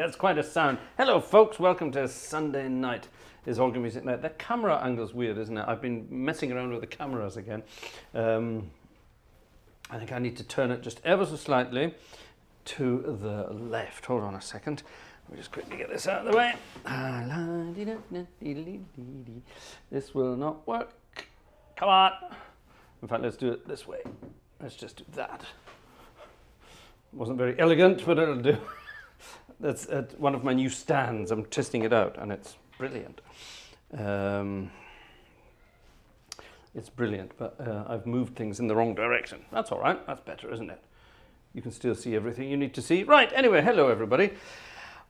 That's quite a sound. Hello, folks. Welcome to Sunday night. Is All Good Music Night. The camera angle's weird, isn't it? I've been messing around with the cameras again. I think I need to turn it just ever so slightly to the left. Hold on a second. Let me just quickly get this out of the way. This will not work. Come on. In fact, let's do it this way. Let's just do that. Wasn't very elegant, but it'll do. That's one of my new stands. I'm testing it out, and it's brilliant. It's brilliant, but I've moved things in the wrong direction. That's all right. That's better, isn't it? You can still see everything you need to see. Right, anyway, hello, everybody.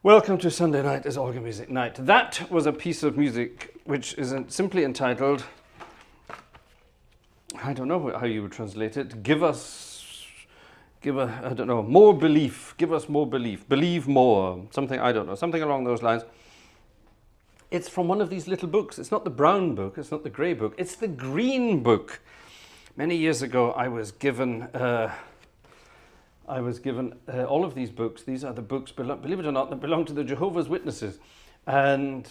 Welcome to Sunday Night is All Good Music Night. That was a piece of music which is simply entitled, I don't know how you would translate it, I don't know, more belief, give us more belief, believe more, something, I don't know, something along those lines. It's from one of these little books. It's not the brown book, it's not the grey book, it's the green book. Many years ago I was given all of these books. These are the books, believe it or not, that belong to the Jehovah's Witnesses. And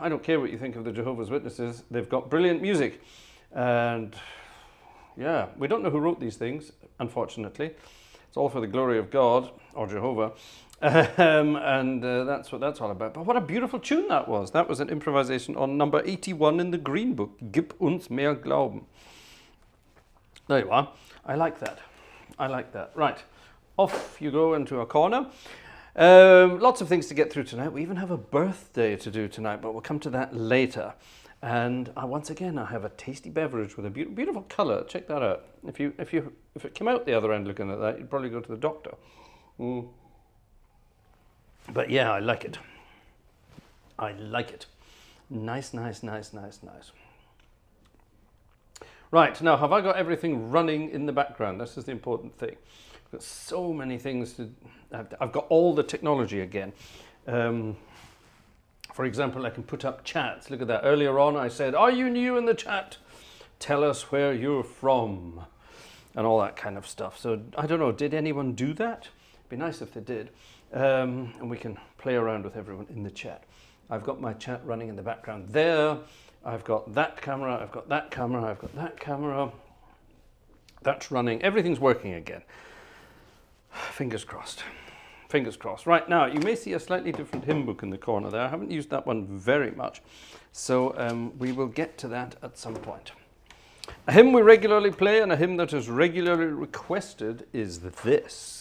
I don't care what you think of the Jehovah's Witnesses, they've got brilliant music. And yeah, we don't know who wrote these things, unfortunately. It's all for the glory of God, or Jehovah. That's what that's all about. But what a beautiful tune that was. That was an improvisation on number 81 in the Green Book. Gib uns mehr Glauben. There you are. I like that. I like that. Right. Off you go into a corner. Lots of things to get through tonight. We even have a birthday to do tonight, but we'll come to that later. And once again, I have a tasty beverage with a beautiful colour. Check that out. If it came out the other end looking at that, you'd probably go to the doctor. But yeah, I like it. I like it. Nice, nice, nice, nice, nice. Right, now have I got everything running in the background? This is the important thing. I've got so many things to... I've got all the technology again. For example, I can put up chats. Look at that. Earlier on I said, are you new in the chat? Tell us where you're from. And all that kind of stuff. So I don't know, did anyone do that? It'd be nice if they did. And we can play around with everyone in the chat. I've got my chat running in the background there. I've got that camera, I've got that camera, I've got that camera. That's running. Everything's working again. Fingers crossed. Fingers crossed. Right, now you may see a slightly different hymn book in the corner there. I haven't used that one very much. So we will get to that at some point. A hymn we regularly play and a hymn that is regularly requested is this.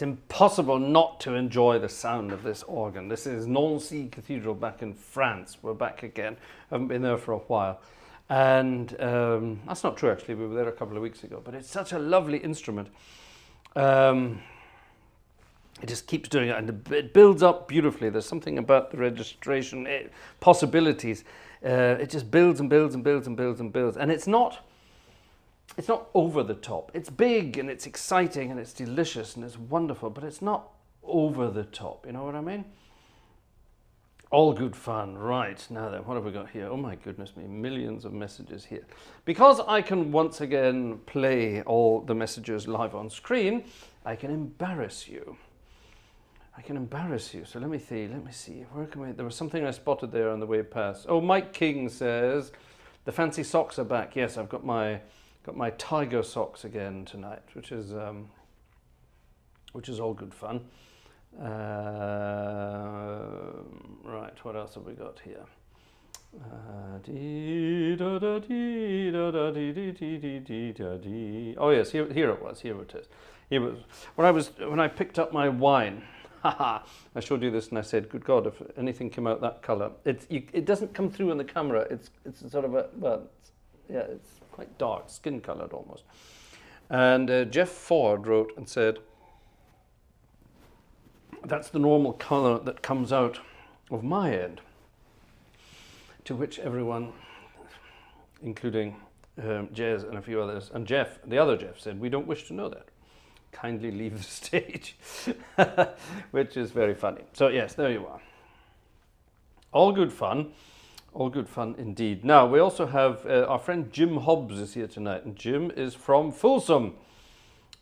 impossible not to enjoy the sound of this organ. This is Nancy Cathedral back in France. We're back again. Haven't been there for a while. And that's not true, actually. We were there a couple of weeks ago. But it's such a lovely instrument. It just keeps doing it, and it builds up beautifully. There's something about the registration possibilities. It just builds and builds and builds and builds and builds. And it's not over the top. It's big and it's exciting and it's delicious and it's wonderful, but it's not over the top. You know what I mean? All good fun. Right, now then, what have we got here? Oh my goodness me, millions of messages here. Because I can once again play all the messages live on screen, I can embarrass you. So let me see. Where can we? There was something I spotted there on the way past. Oh, Mike King says, the fancy socks are back. Yes, I've got my tiger socks again tonight, which is all good fun. Right, what else have we got here? Oh yes, here it was. Here it is. When I picked up my wine. I showed you this and I said, good God, if anything came out that colour. It doesn't come through in the camera. It's sort of it's quite dark, skin coloured almost. And Jeff Ford wrote and said, that's the normal colour that comes out of my end. To which everyone, including Jez and a few others, and Jeff, the other Jeff, said, we don't wish to know that. Kindly leave the stage, which is very funny. So yes, there you are. All good fun indeed. Now we also have our friend Jim Hobbs is here tonight, and Jim is from Folsom,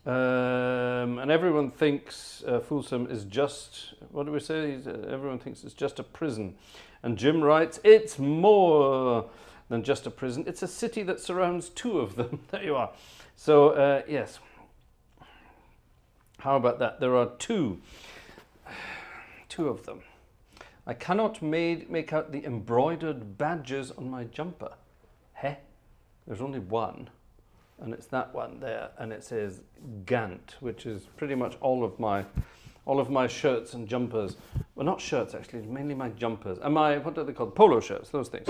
and everyone thinks Folsom is just, what do we say? Everyone thinks it's just a prison, and Jim writes, it's more than just a prison. It's a city that surrounds two of them. There you are. So yes. How about that? There are two of them. I cannot make out the embroidered badges on my jumper. Heh? There's only one, and it's that one there, and it says Gant, which is pretty much all of my shirts and jumpers. Well, not shirts actually, mainly my jumpers and my, what are they called? Polo shirts, those things.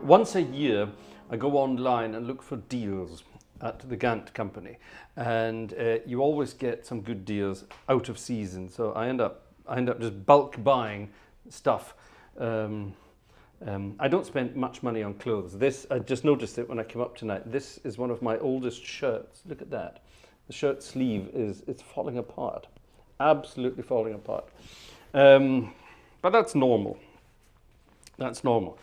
Once a year, I go online and look for deals at the Gant company, and you always get some good deals out of season. So I end up just bulk buying stuff. I don't spend much money on clothes. This, I just noticed it when I came up tonight. This is one of my oldest shirts. Look at that. The shirt sleeve it's falling apart, absolutely falling apart. But that's normal. That's normal.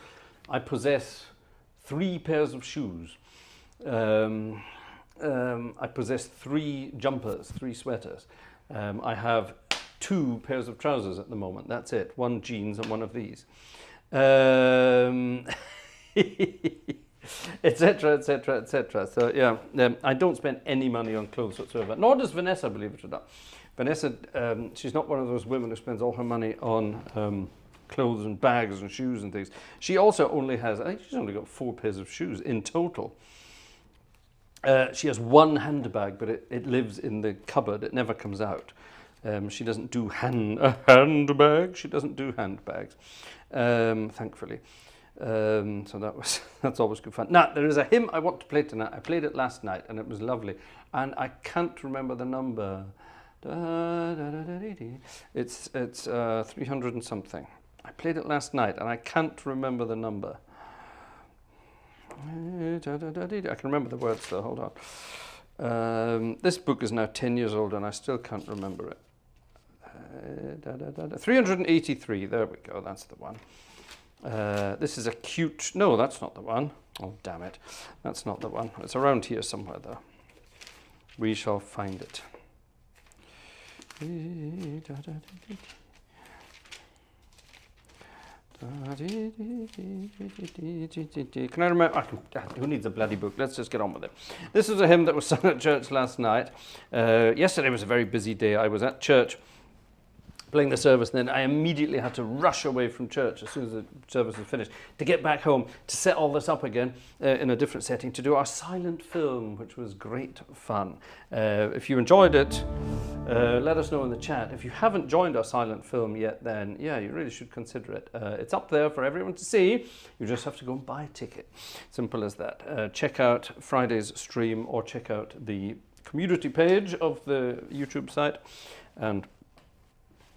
I possess 3 pairs of shoes. I possess 3 jumpers, 3 sweaters. I have 2 pairs of trousers at the moment. That's it. 1 jeans and 1 of these, etc., etc., etc. So yeah, I don't spend any money on clothes whatsoever. Nor does Vanessa, believe it or not. Vanessa, she's not one of those women who spends all her money on clothes and bags and shoes and things. She also only has, I think she's only got 4 pairs of shoes in total. She has 1 handbag, but it lives in the cupboard. It never comes out. She doesn't do handbags. She doesn't do handbags, thankfully. So that's always good fun. Now, there is a hymn I want to play tonight. I played it last night, and it was lovely. And I can't remember the number. It's 300 and something. I played it last night, and I can't remember the number. I can remember the words though, hold on. This book is now 10 years old and I still can't remember it. 383, there we go, that's the one. This is a cute, no, that's not the one. Oh, damn it. That's not the one. It's around here somewhere though. We shall find it. Can I remember? Who needs a bloody book? Let's just get on with it. This is a hymn that was sung at church last night. Yesterday was a very busy day. I was at church playing the service, and then I immediately had to rush away from church as soon as the service was finished to get back home to set all this up again in a different setting to do our silent film, which was great fun. If you enjoyed it, let us know in the chat. If you haven't joined our silent film yet, then yeah, you really should consider it. It's up there for everyone to see. You just have to go and buy a ticket. Simple as that. Check out Friday's stream or check out the community page of the YouTube site, and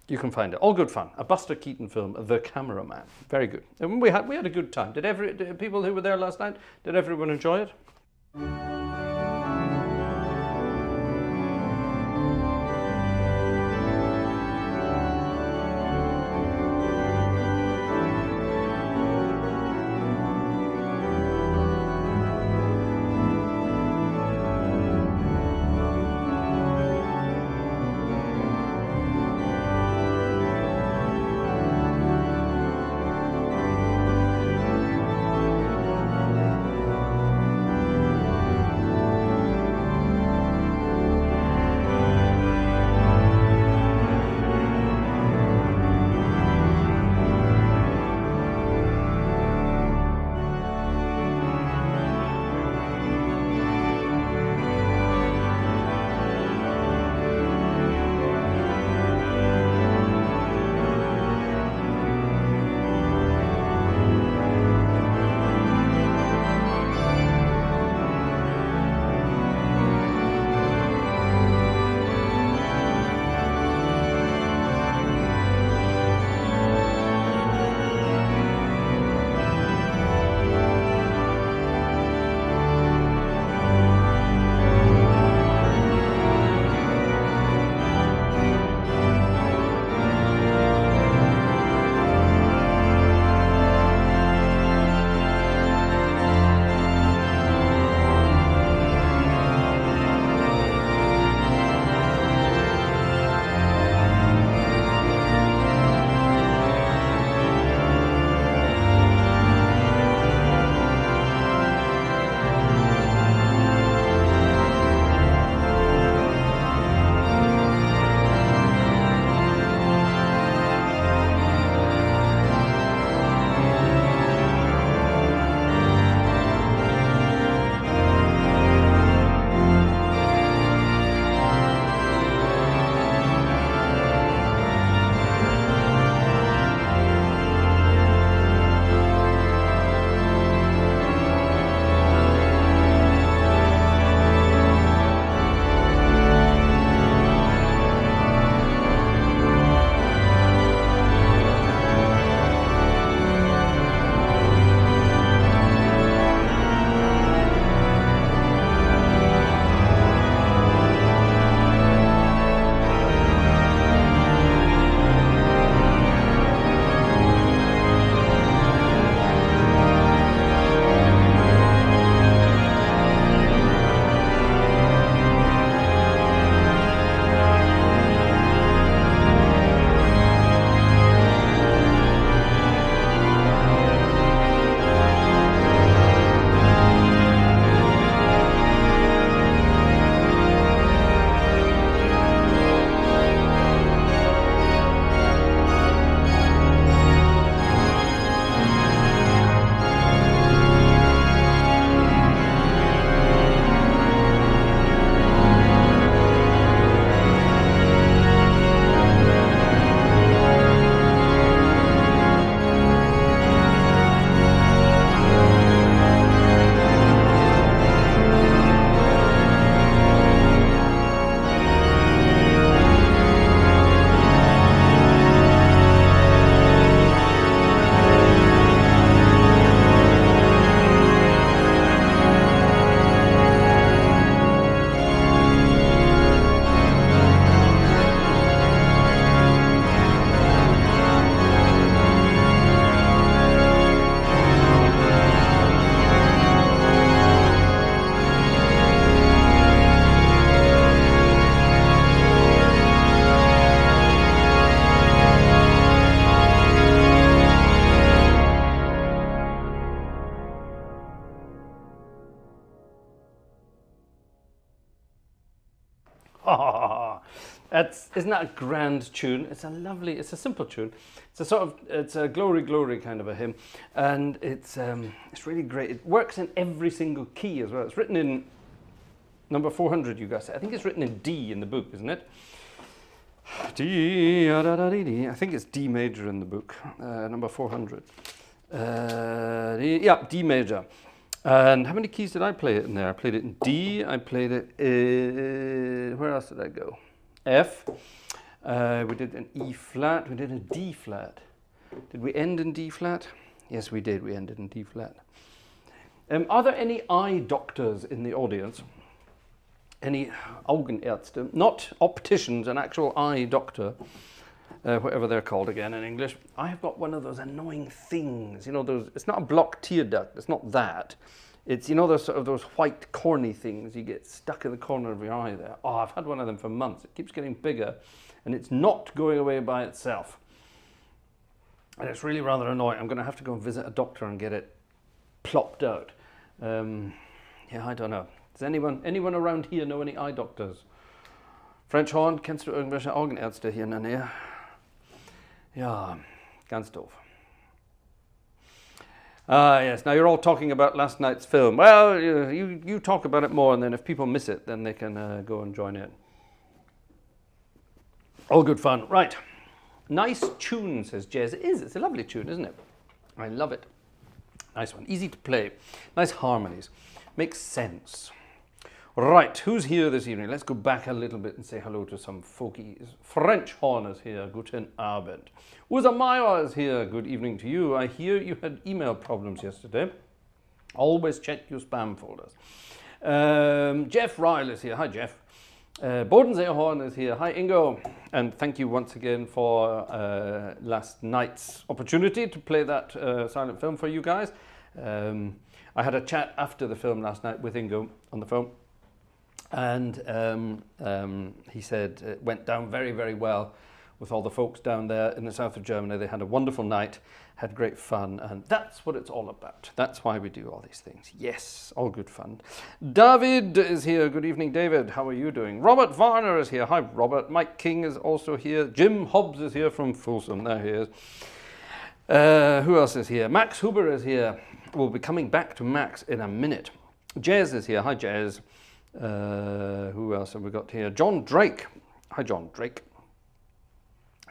you can find it. All good fun. A Buster Keaton film, The Cameraman. Very good. And we had a good time. Did people who were there last night, did everyone enjoy it? Isn't that a grand tune? It's a simple tune. It's a glory kind of a hymn, and it's really great. It works in every single key as well. It's written in number 400, you guys. I think it's written in D in the book, isn't it? D, I think it's D major in the book, number 400. Yeah, D major. And how many keys did I play it in there? I played it in D. I played it in, where else did I go? F. We did an E flat. We did a D flat. Did we end in D flat? Yes, we did. We ended in D flat. Are there any eye doctors in the audience? Any Augenärzte? Not opticians, an actual eye doctor. Whatever they're called again in English. I have got one of those annoying things, you know, those, it's not a blocked tear duct, it's not that. It's, you know, those sort of those white corny things you get stuck in the corner of your eye there. Oh, I've had one of them for months. It keeps getting bigger and it's not going away by itself. And it's really rather annoying. I'm going to have to go and visit a doctor and get it plopped out. Yeah, I don't know. Does anyone around here know any eye doctors? French Horn, kennst du irgendwelche Augenärzte hier in der Nähe? Ja, ganz doof. Ah, yes. Now you're all talking about last night's film. Well, you talk about it more, and then if people miss it, then they can go and join in. All good fun. Right. Nice tune, says Jez. It is. It's a lovely tune, isn't it? I love it. Nice one. Easy to play. Nice harmonies. Makes sense. Right, who's here this evening? Let's go back a little bit and say hello to some folkies. French Horn is here. Guten Abend. Uza Maier is here. Good evening to you. I hear you had email problems yesterday. Always check your spam folders. Jeff Ryle is here. Hi, Jeff. Bodenseehorn is here. Hi, Ingo. And thank you once again for last night's opportunity to play that silent film for you guys. I had a chat after the film last night with Ingo on the phone. And he said it went down very, very well with all the folks down there in the south of Germany. They had a wonderful night, had great fun, and that's what it's all about. That's why we do all these things. Yes, all good fun. David is here. Good evening, David. How are you doing? Robert Varner is here. Hi, Robert. Mike King is also here. Jim Hobbs is here from Folsom. There he is. Who else is here? Max Huber is here. We'll be coming back to Max in a minute. Jez is here. Hi, Jez. Who else have we got here? John Drake. Hi, John Drake.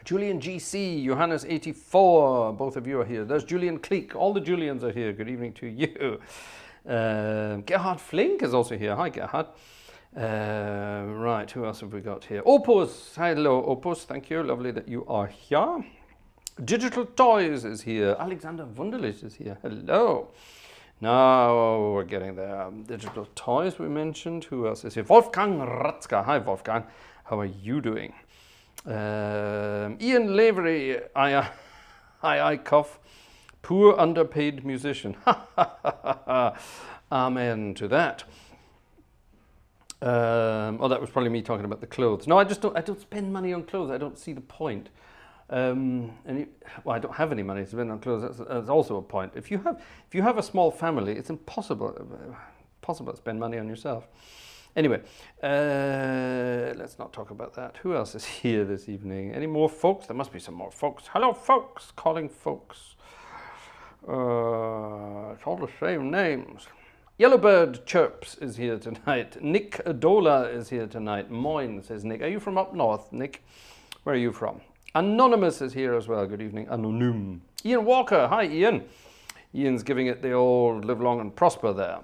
Julian GC, Johannes 84, both of you are here. There's Julian Cleek. All the Julians are here. Good evening to you. Gerhard Flink is also here. Hi, Gerhard. Right, who else have we got here? Opus. Hello, Opus. Thank you. Lovely that you are here. Digital Toys is here. Alexander Wunderlich is here. Hello. Now we're getting there. Digital Toys we mentioned. Who else is here? Wolfgang Ratzka. Hi, Wolfgang. How are you doing? Ian Lavery. I cough. Poor underpaid musician. Amen to that. Oh, that was probably me talking about the clothes. No, I don't spend money on clothes. I don't see the point. Well, I don't have any money to spend on clothes. That's also a point. If you have a small family, it's impossible to spend money on yourself. Anyway, let's not talk about that. Who else is here this evening? Any more folks? There must be some more folks. Hello, folks. Calling folks. It's all the same names. Yellowbird Chirps is here tonight. Nick Adola is here tonight. Moin, says Nick. Are you from up north, Nick? Where are you from? Anonymous is here as well. Good evening, Anonym. Ian Walker. Hi, Ian. Ian's giving it the old live long and prosper there.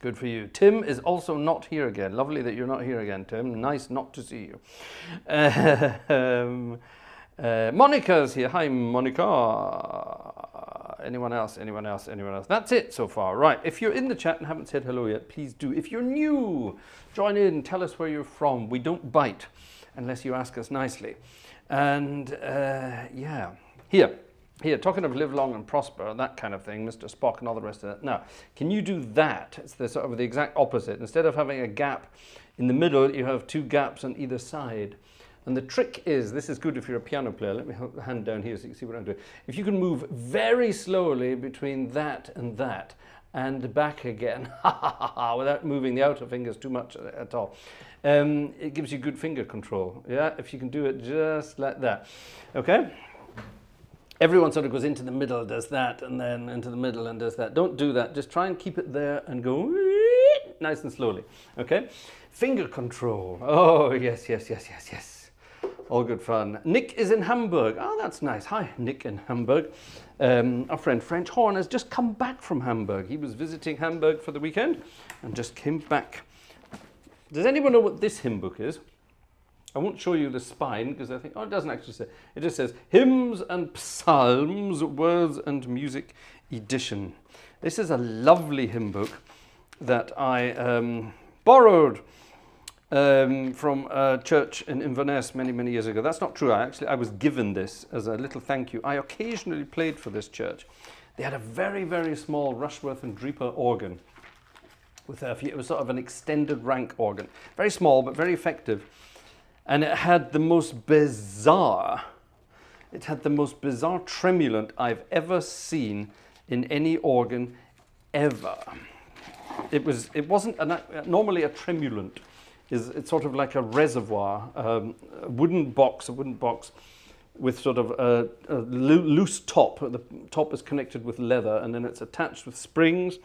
Good for you. Tim is also not here again. Lovely that you're not here again, Tim. Nice not to see you. Monica's here. Hi, Monica. Anyone else? Anyone else? Anyone else? That's it so far. Right. If you're in the chat and haven't said hello yet, please do. If you're new, join in. Tell us where you're from. We don't bite unless you ask us nicely. And yeah, here, talking of live long and prosper, that kind of thing, Mr. Spock and all the rest of that. Now, can you do that? It's the sort of the exact opposite. Instead of having a gap in the middle, you have two gaps on either side. And the trick is, this is good if you're a piano player. Let me hold hand down here so you can see what I'm doing. If you can move very slowly between that and that, and back again, without moving the outer fingers too much at all. It gives you good finger control, yeah, if you can do it just like that, okay? Everyone sort of goes into the middle, does that, and then into the middle and does that. Don't do that, just try and keep it there and go nice and slowly, okay? Finger control, oh, yes, yes, yes, yes, yes. All good fun. Nick is in Hamburg. Oh, that's nice. Hi, Nick in Hamburg. Our friend French Horn has just come back from Hamburg. He was visiting Hamburg for the weekend and just came back. Does anyone know what this hymn book is? I won't show you the spine because I think, oh, it doesn't actually say. It just says Hymns and Psalms, Words and Music Edition. This is a lovely hymn book that I borrowed from a church in Inverness many, many years ago. That's not true. I was given this as a little thank you. I occasionally played for this church. They had a very, very small Rushworth and Draper organ. It was sort of an extended rank organ. Very small, but very effective. And it had the most bizarre tremulant I've ever seen in any organ ever. It wasn't normally a tremulant. It's sort of like a reservoir, a wooden box with sort of a loose top. The top is connected with leather and then it's attached with springs.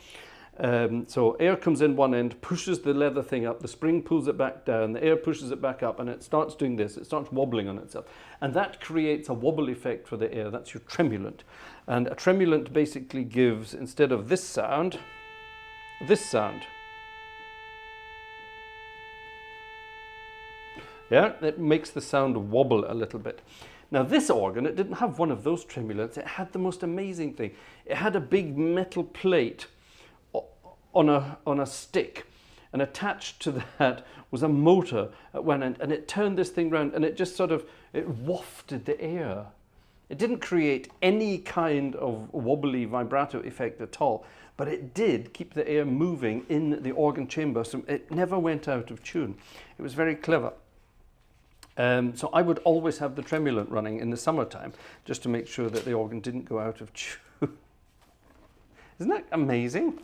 So air comes in one end, pushes the leather thing up, the spring pulls it back down, the air pushes it back up and it starts doing this, it starts wobbling on itself. And that creates a wobble effect for the air, that's your tremulant. And a tremulant basically gives, instead of this sound, this sound. Yeah, it makes the sound wobble a little bit. Now this organ, it didn't have one of those tremulants, it had the most amazing thing. It had a big metal plate on a stick, and attached to that was a motor at one end, and it turned this thing round and it just sort of, it wafted the air. It didn't create any kind of wobbly vibrato effect at all, but it did keep the air moving in the organ chamber, so it never went out of tune. It was very clever. So I would always have the tremulant running in the summertime just to make sure that the organ didn't go out of tune. Isn't that amazing?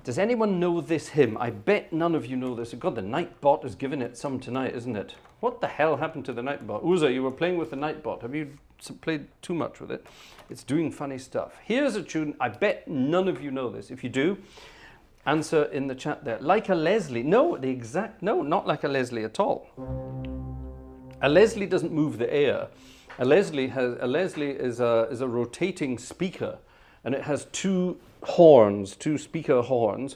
Does anyone know this hymn? I bet none of you know this. God, the Nightbot has given it some tonight, isn't it? What the hell happened to the Nightbot? Uza, you were playing with the Nightbot. Have you played too much with it? It's doing funny stuff. Here's a tune. I bet none of you know this. If you do, answer in the chat there. Like a Leslie. No, not like a Leslie at all. A Leslie doesn't move the air. A Leslie is a rotating speaker, and it has two speaker horns,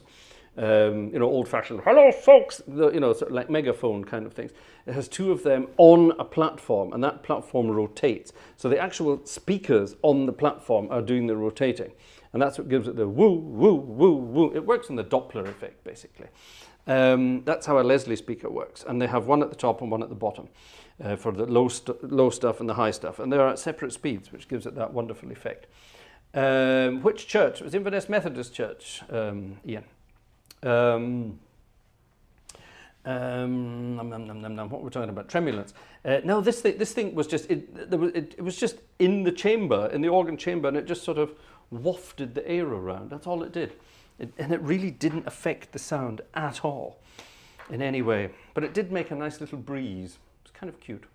old-fashioned, hello folks, sort of like megaphone kind of things. It has two of them on a platform, and that platform rotates. So the actual speakers on the platform are doing the rotating, and that's what gives it the woo, woo, woo, woo. It works on the Doppler effect, basically. That's how a Leslie speaker works, and they have one at the top and one at the bottom for the low stuff and the high stuff, and they're at separate speeds, which gives it that wonderful effect. Which church? It was Inverness Methodist Church, Ian. What were we talking about? Tremulants. No, this thing was just, it was just in the chamber, in the organ chamber, and it just sort of wafted the air around. That's all it did. And it really didn't affect the sound at all in any way. But it did make a nice little breeze. It's kind of cute.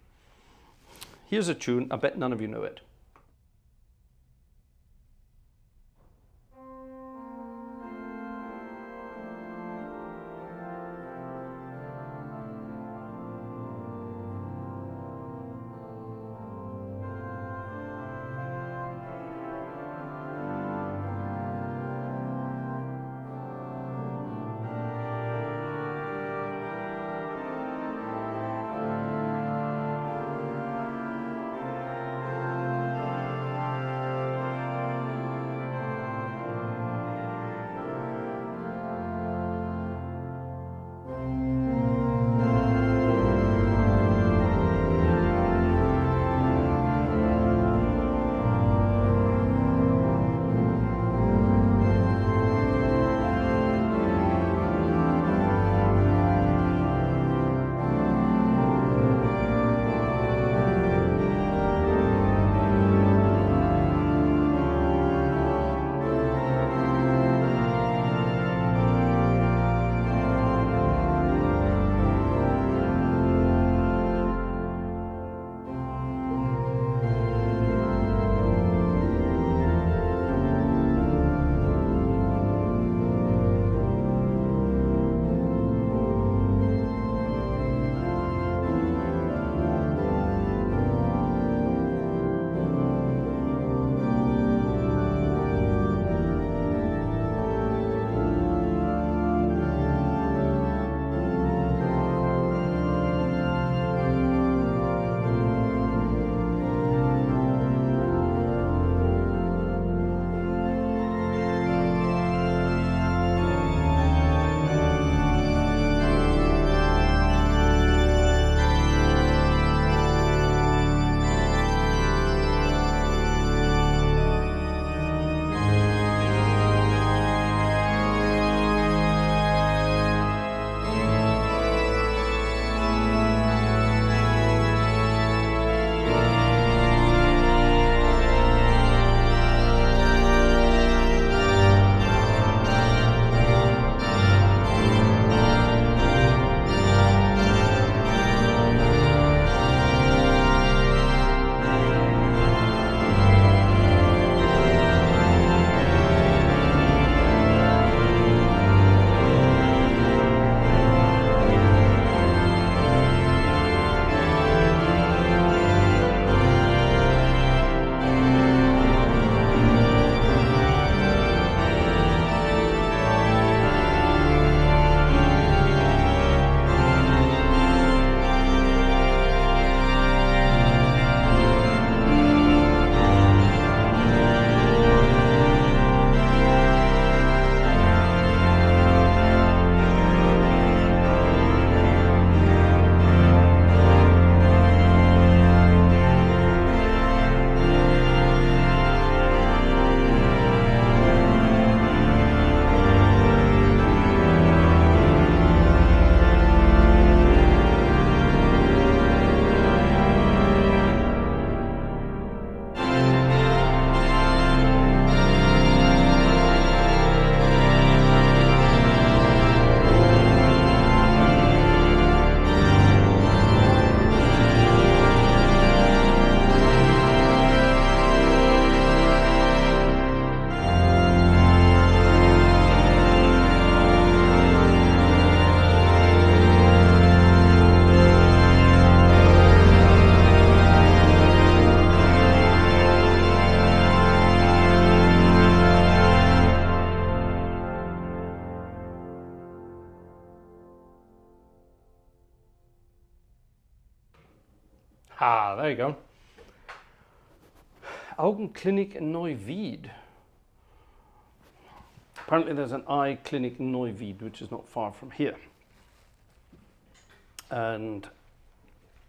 Here's a tune. I bet none of you know it. Ah, there you go. Augenklinik in Neuwied. Apparently there's an eye clinic in Neuwied, which is not far from here. And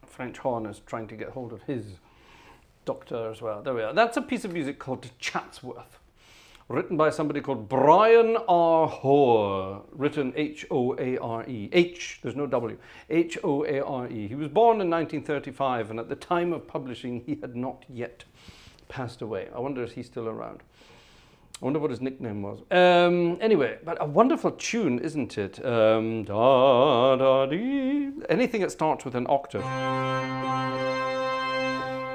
French Horn is trying to get hold of his doctor as well. There we are. That's a piece of music called Chatsworth, written by somebody called Brian R. Hoare, written H-O-A-R-E. H, there's no W. H-O-A-R-E. He was born in 1935, and at the time of publishing, he had not yet passed away. I wonder if he's still around. I wonder what his nickname was. Anyway, but a wonderful tune, isn't it? Da, da, dee. Anything that starts with an octave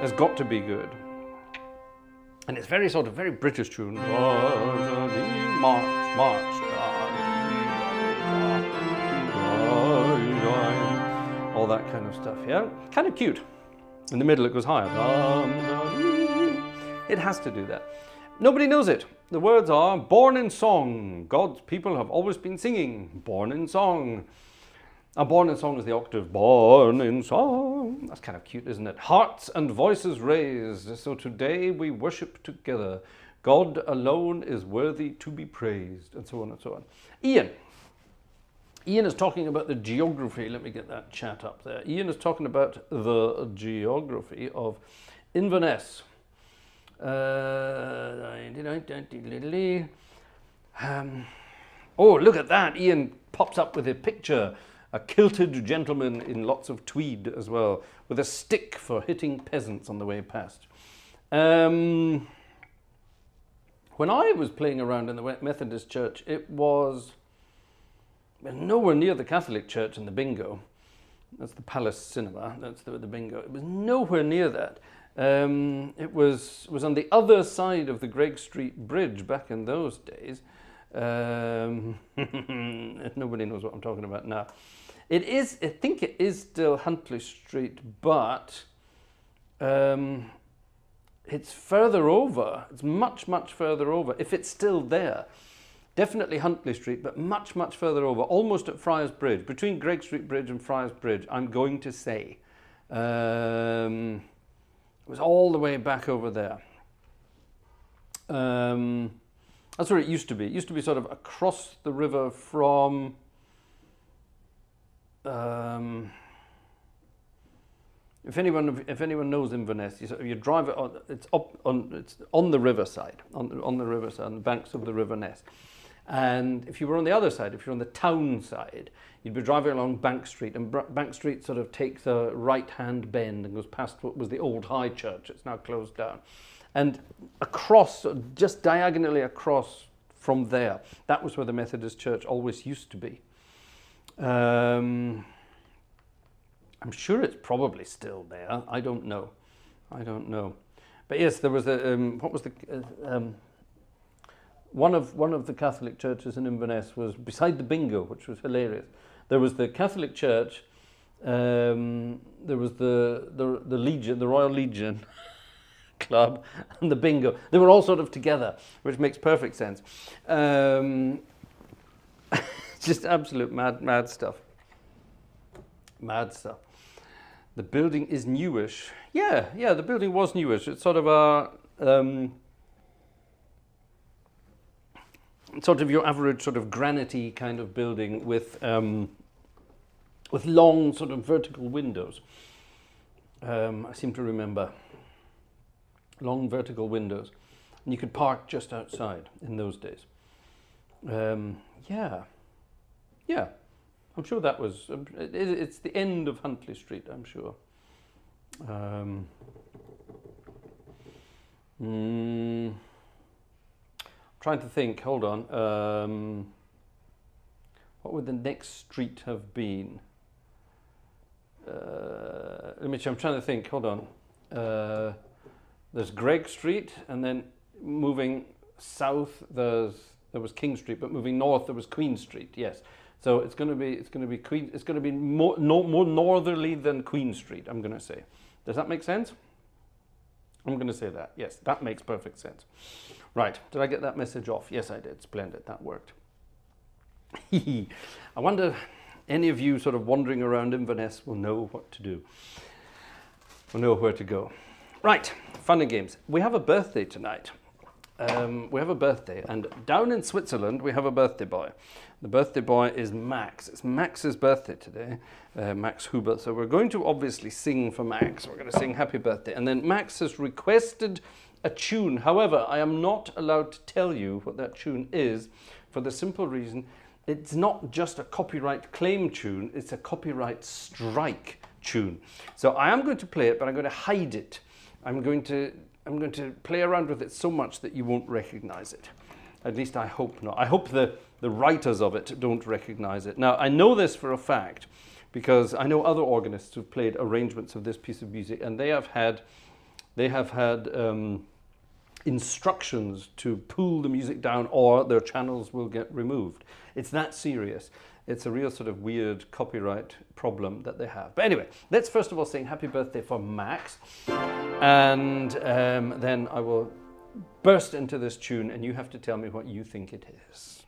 has got to be good. And it's very sort of very British tune. March, march. All that kind of stuff, yeah? Kind of cute. In the middle it goes higher. It has to do that. Nobody knows it. The words are, born in song. God's people have always been singing. Born in song. Born in song is the octave. Born in song. That's kind of cute, isn't it? Hearts and voices raised. So today we worship together. God alone is worthy to be praised. And so on and so on. Ian. Ian is talking about the geography. Let me get that chat up there. Ian is talking about the geography of Inverness. Oh, look at that. Ian pops up with a picture. A kilted gentleman in lots of tweed as well, with a stick for hitting peasants on the way past. When I was playing around in the Methodist church, it was nowhere near the Catholic church in the bingo. That's the Palace Cinema, that's the bingo. It was nowhere near that. It was on the other side of the Greg Street Bridge back in those days. Nobody knows what I'm talking about now. It is, I think it is still Huntley Street, but it's further over. It's much, much further over, if it's still there. Definitely Huntley Street, but much, much further over, almost at Friars Bridge, between Greg Street Bridge and Friars Bridge, I'm going to say. It was all the way back over there. That's where it used to be. It used to be sort of across the river from... if anyone knows Inverness, you drive it on. It's on the riverside, on the riverside, on the banks of the River Ness. And if you were on the other side, if you're on the town side, you'd be driving along Bank Street, and Bank Street sort of takes a right-hand bend and goes past what was the old High Church. It's now closed down, and across, just diagonally across from there, that was where the Methodist Church always used to be. I'm sure it's probably still there. I don't know. But yes, there was a what was the one of the Catholic churches in Inverness was beside the bingo, which was hilarious. There was the Catholic Church. There was the Legion, the Royal Legion Club, and the bingo. They were all sort of together, which makes perfect sense. Just absolute mad stuff. Mad stuff. The building is newish. Yeah, the building was newish. It's sort of a sort of your average sort of granity kind of building with long sort of vertical windows. I seem to remember long vertical windows, and you could park just outside in those days. Yeah, I'm sure that was, it's the end of Huntley Street, I'm sure. Trying to think, hold on. What would the next street have been? I'm trying to think, hold on. There's Greg Street, and then moving south there was King Street, but moving north there was Queen Street, yes. So it's going to be more northerly than Queen Street, I'm going to say. Does that make sense? I'm going to say that. Yes, that makes perfect sense. Right, did I get that message off? Yes, I did. Splendid, that worked. I wonder any of you sort of wandering around Inverness will know what to do. we'll know where to go. Right, fun and games. We have a birthday tonight. We have a birthday, and down in Switzerland we have a birthday boy. The birthday boy is Max. It's Max's birthday today, Max Huber. So we're going to obviously sing for Max. We're going to sing happy birthday. And then Max has requested a tune. However, I am not allowed to tell you what that tune is for the simple reason it's not just a copyright claim tune, it's a copyright strike tune. So I am going to play it, but I'm going to hide it. I'm going to play around with it so much that you won't recognize it. At least I hope not. I hope the writers of it don't recognize it. Now, I know this for a fact because I know other organists who've played arrangements of this piece of music, and they have had instructions to pull the music down or their channels will get removed. It's that serious. It's a real sort of weird copyright problem that they have. But anyway, let's first of all sing happy birthday for Max. And then I will burst into this tune and you have to tell me what you think it is.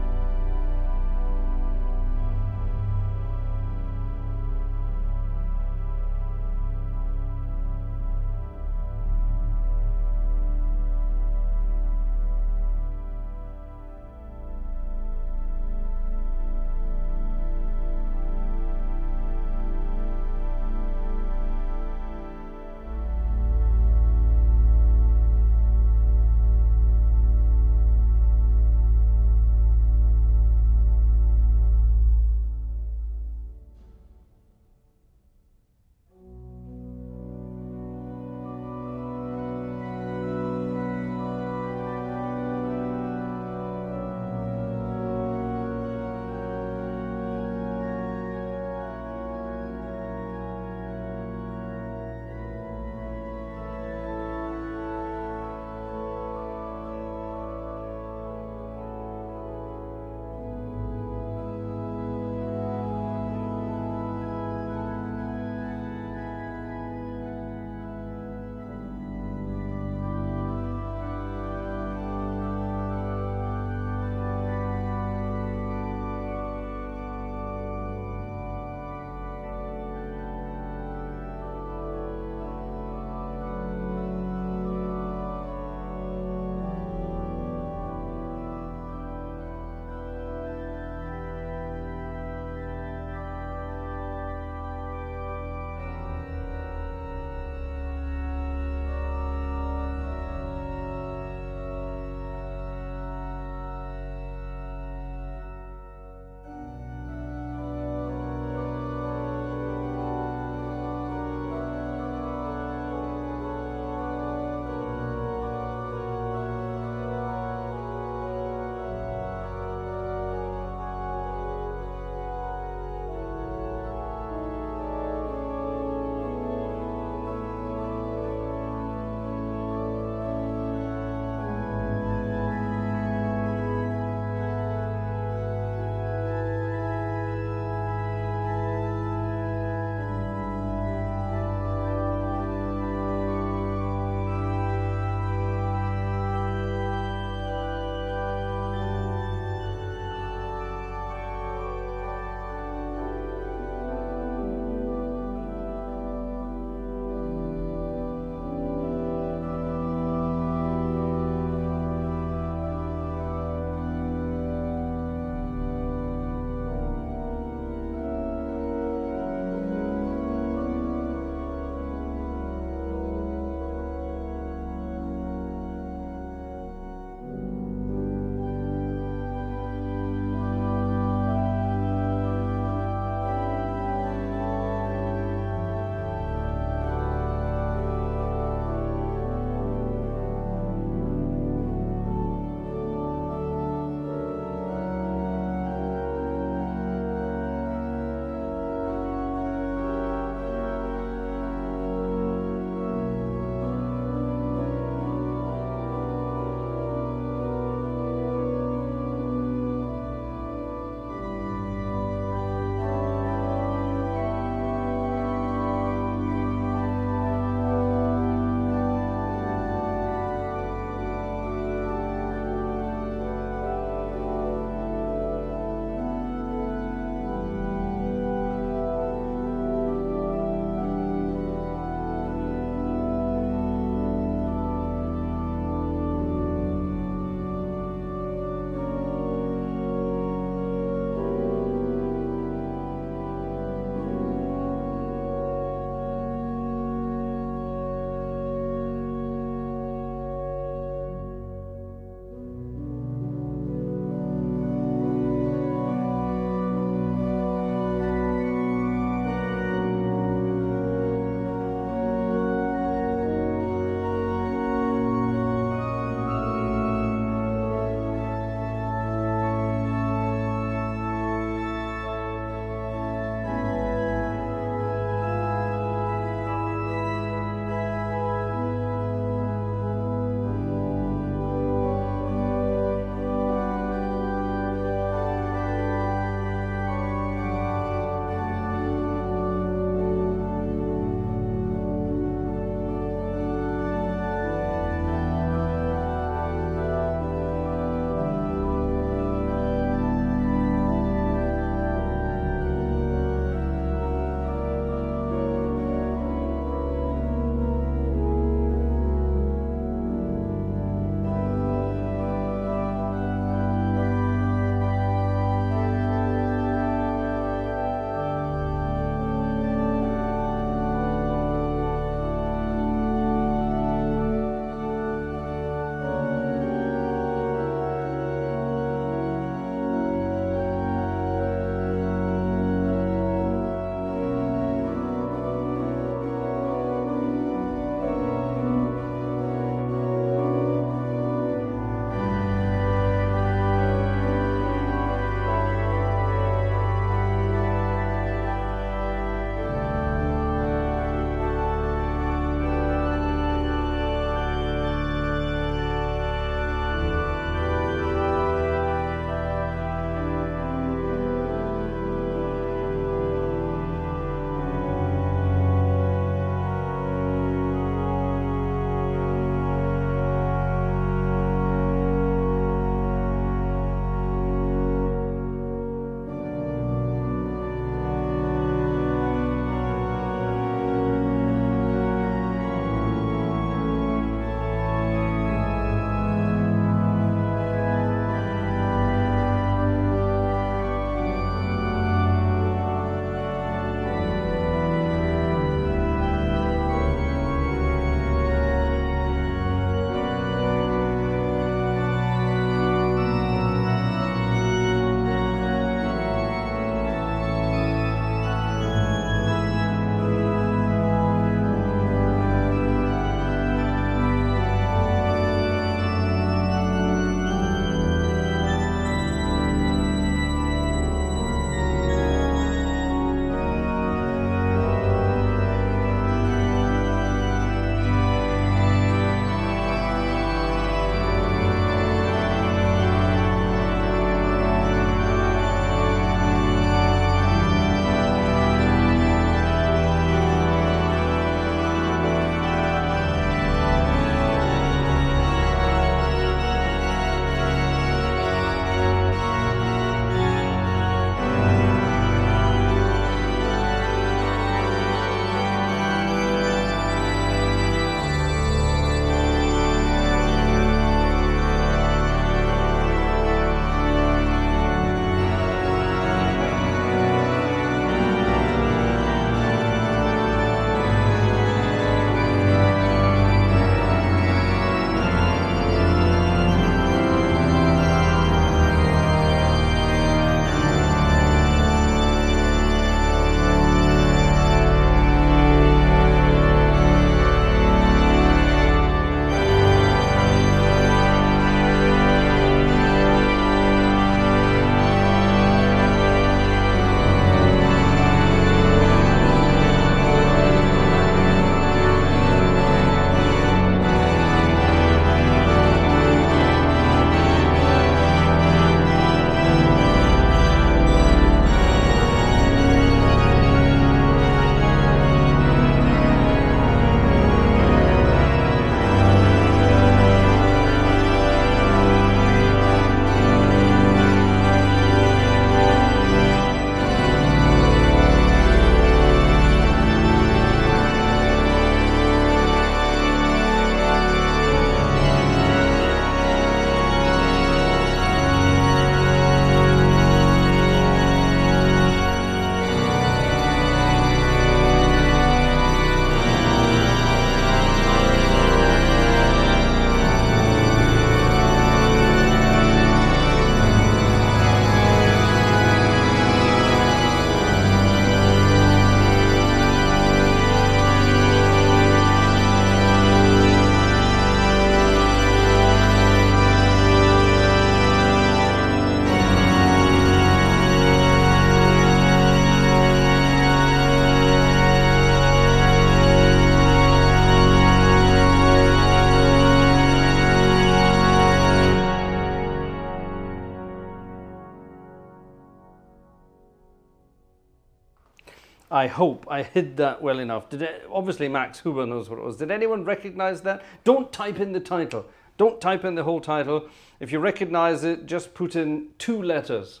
I hope I hid that well enough. Obviously, Max Huber knows what it was. Did anyone recognize that? Don't type in the title. Don't type in the whole title. If you recognize it, just put in 2 letters.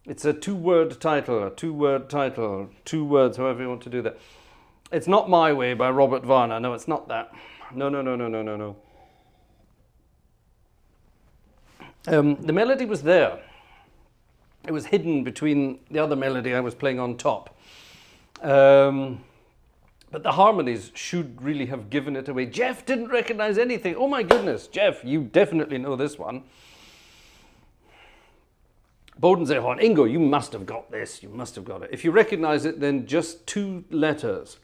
It's a 2-word title, a 2-word title, 2 words, however you want to do that. It's not My Way by Robert Varner. No, it's not that. No. The melody was there. It was hidden between the other melody I was playing on top. But the harmonies should really have given it away. Jeff didn't recognize anything. Oh my goodness, Jeff, you definitely know this one. Bodensehorn, Ingo, you must have got this. You must have got it. If you recognize it, then just 2 letters.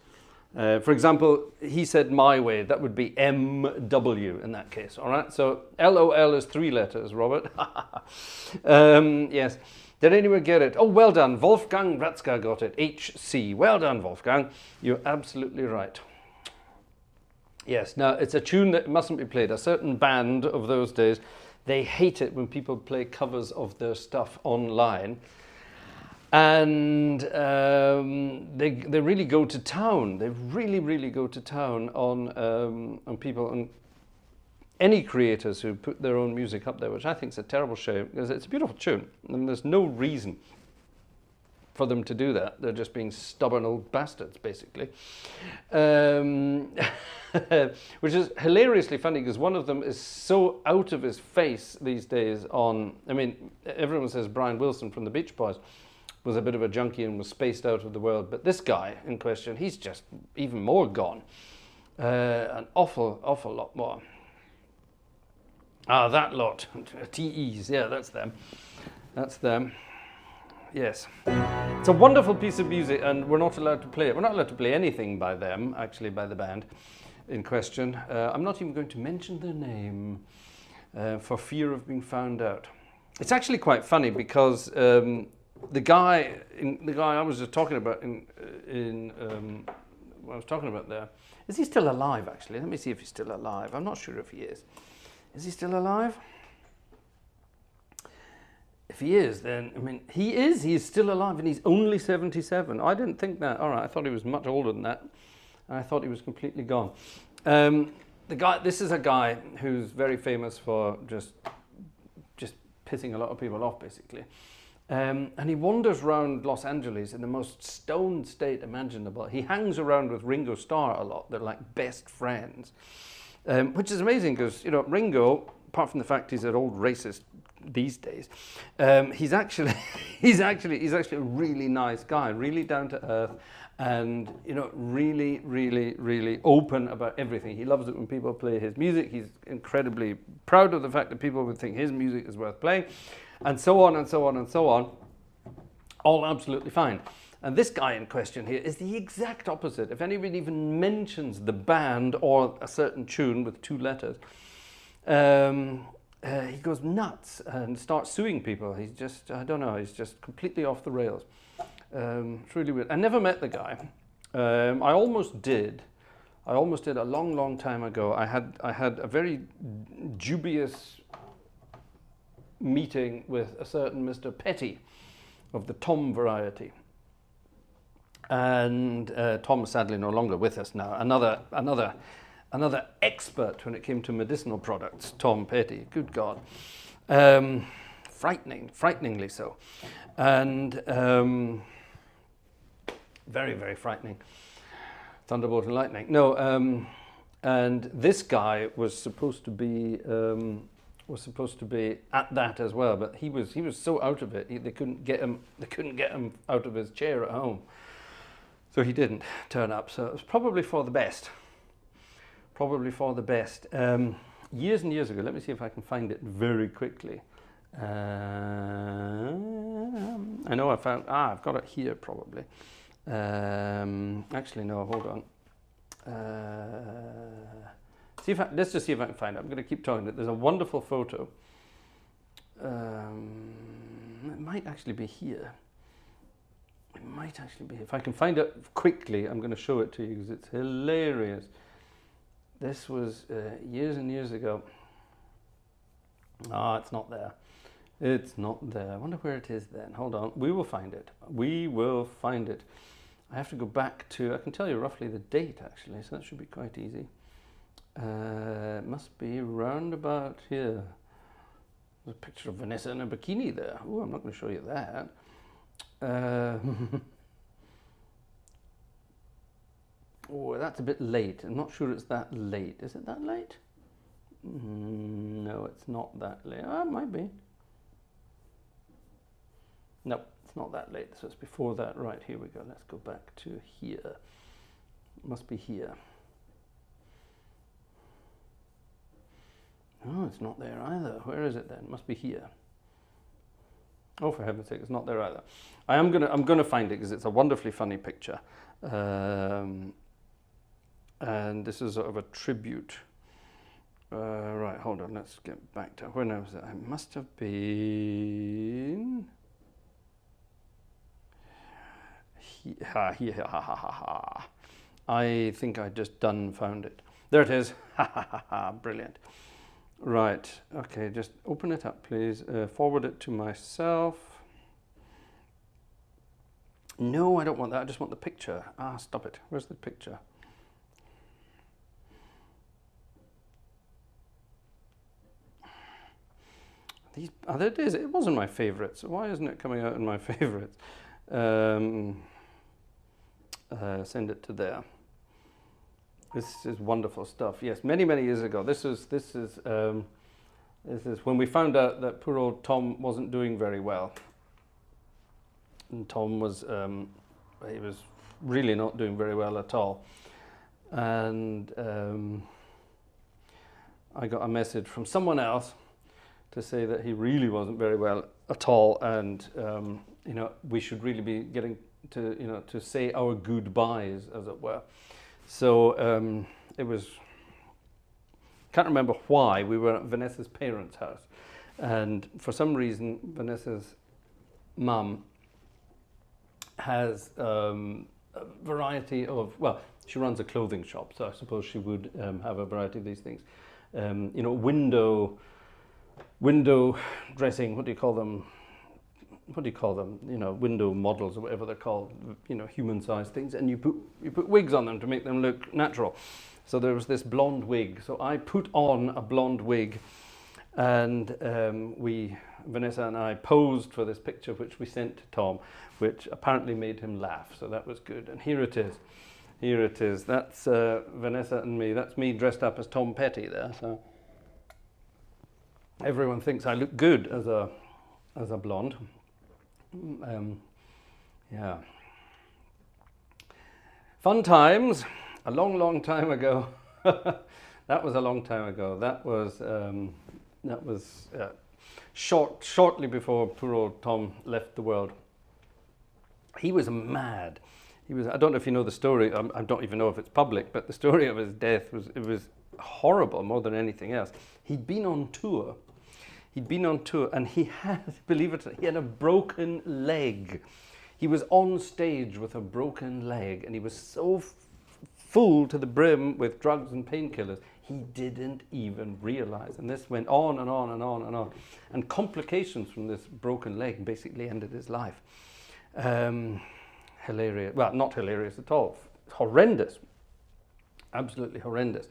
For example, he said My Way. That would be MW in that case. All right. So LOL is 3 letters, Robert. Yes. Did anyone get it? Oh, well done. Wolfgang Ratzka got it. HC. Well done, Wolfgang. You're absolutely right. Yes. Now, it's a tune that mustn't be played. A certain band of those days, they hate it when people play covers of their stuff online. And they really go to town. They really go to town on people, on any creators who put their own music up there, which I think is a terrible shame, because it's a beautiful tune, and there's no reason for them to do that. They're just being stubborn old bastards, basically. Which is hilariously funny, because one of them is so out of his face these days on, I mean, everyone says Brian Wilson from the Beach Boys was a bit of a junkie and was spaced out of the world. But this guy in question, he's just even more gone. An awful lot more. Ah, that lot. TEs, yeah, that's them. That's them. Yes. It's a wonderful piece of music, and we're not allowed to play it. We're not allowed to play anything by them, actually, by the band in question. I'm not even going to mention their name for fear of being found out. It's actually quite funny because the guy I was just talking about what I was talking about there, is he still alive? Actually, let me see if he's still alive. I'm not sure if he is. Is he still alive? If he is, then I mean he is. He's still alive, and he's only 77. I didn't think that. All right, I thought he was much older than that. I thought he was completely gone. The guy. This is a guy who's very famous for just pissing a lot of people off, basically. And he wanders around Los Angeles in the most stoned state imaginable. He hangs around with Ringo Starr a lot. They're like best friends, which is amazing because, you know, Ringo, apart from the fact he's an old racist these days, he's actually a really nice guy, really down to earth, and, you know, really open about everything. He loves it when people play his music. He's incredibly proud of the fact that people would think his music is worth playing. And so on and so on and so on, all absolutely fine. And this guy in question here is the exact opposite. If anyone even mentions the band or a certain tune with 2 letters, he goes nuts and starts suing people. He's just, I don't know, he's just completely off the rails. It's really weird. I never met the guy. I almost did. I almost did a long time ago. I had a very dubious meeting with a certain Mr. Petty of the Tom variety, and Tom is sadly no longer with us now. Another expert when it came to medicinal products, Tom Petty. Good God, frighteningly so, and very frightening. Thunderbolt and lightning. No, and this guy was supposed to be. At that as well, but he was so out of it, they couldn't get him out of his chair at home, so he didn't turn up. So it was probably for the best. Years and years ago, let me see if I can find it very quickly. I know I've got it here probably. Actually no, hold on. Let's just see if I can find it. I'm going to keep talking. There's a wonderful photo. It might actually be here. It might actually be here. If I can find it quickly, I'm going to show it to you because it's hilarious. This was years and years ago. Ah, it's not there. It's not there. I wonder where it is then. Hold on. We will find it. We will find it. I have to go back to, I can tell you roughly the date actually, so that should be quite easy. It must be round about here. There's a picture of Vanessa in a bikini there. Oh, I'm not going to show you that. Oh, that's a bit late. I'm not sure it's that late. Is it that late? No, it's not that late. Oh, it might be. No, it's not that late. So it's before that. Right, here we go. Let's go back to here. It must be here. Oh, it's not there either. Where is it then? It must be here. Oh, for heaven's sake, it's not there either. I'm gonna find it because it's a wonderfully funny picture. And this is sort of a tribute. Right, hold on, let's get back to when was it? It must have been here. I think I just found it. There it is. Brilliant. Right, okay, just open it up, please. Forward it to myself. No, I don't want that. I just want the picture. Ah, stop it. Where's the picture? There it is. It wasn't my favourites. Why isn't it coming out in my favourites? Send it to there. This is wonderful stuff. Yes, many years ago. This is when we found out that poor old Tom wasn't doing very well. And Tom was he was really not doing very well at all. And I got a message from someone else to say that he really wasn't very well at all, and you know, we should really be getting to, you know, to say our goodbyes, as it were. So it was, can't remember why, we were at Vanessa's parents' house, and for some reason Vanessa's mum has a variety of, well, she runs a clothing shop, so I suppose she would have a variety of these things. You know, window dressing, what do you call them? You know, window models or whatever they're called, you know, human-sized things, and you put wigs on them to make them look natural. So there was this blonde wig, so I put on a blonde wig, and Vanessa and I posed for this picture, which we sent to Tom, which apparently made him laugh, so that was good. And here it is. Here it is. That's Vanessa and me. That's me dressed up as Tom Petty there. So everyone thinks I look good as a blonde. Yeah. Fun times. A long time ago. That was a long time ago. That was shortly before poor old Tom left the world. He was mad. He was. I don't know if you know the story. I don't even know if it's public, but the story of his death was horrible more than anything else. He'd been on tour. And he had, believe it or not, he had a broken leg. He was on stage with a broken leg, and he was so full to the brim with drugs and painkillers, he didn't even realize. And this went on and on and on and on. And complications from this broken leg basically ended his life. Hilarious. Well, not hilarious at all. Horrendous. Absolutely horrendous.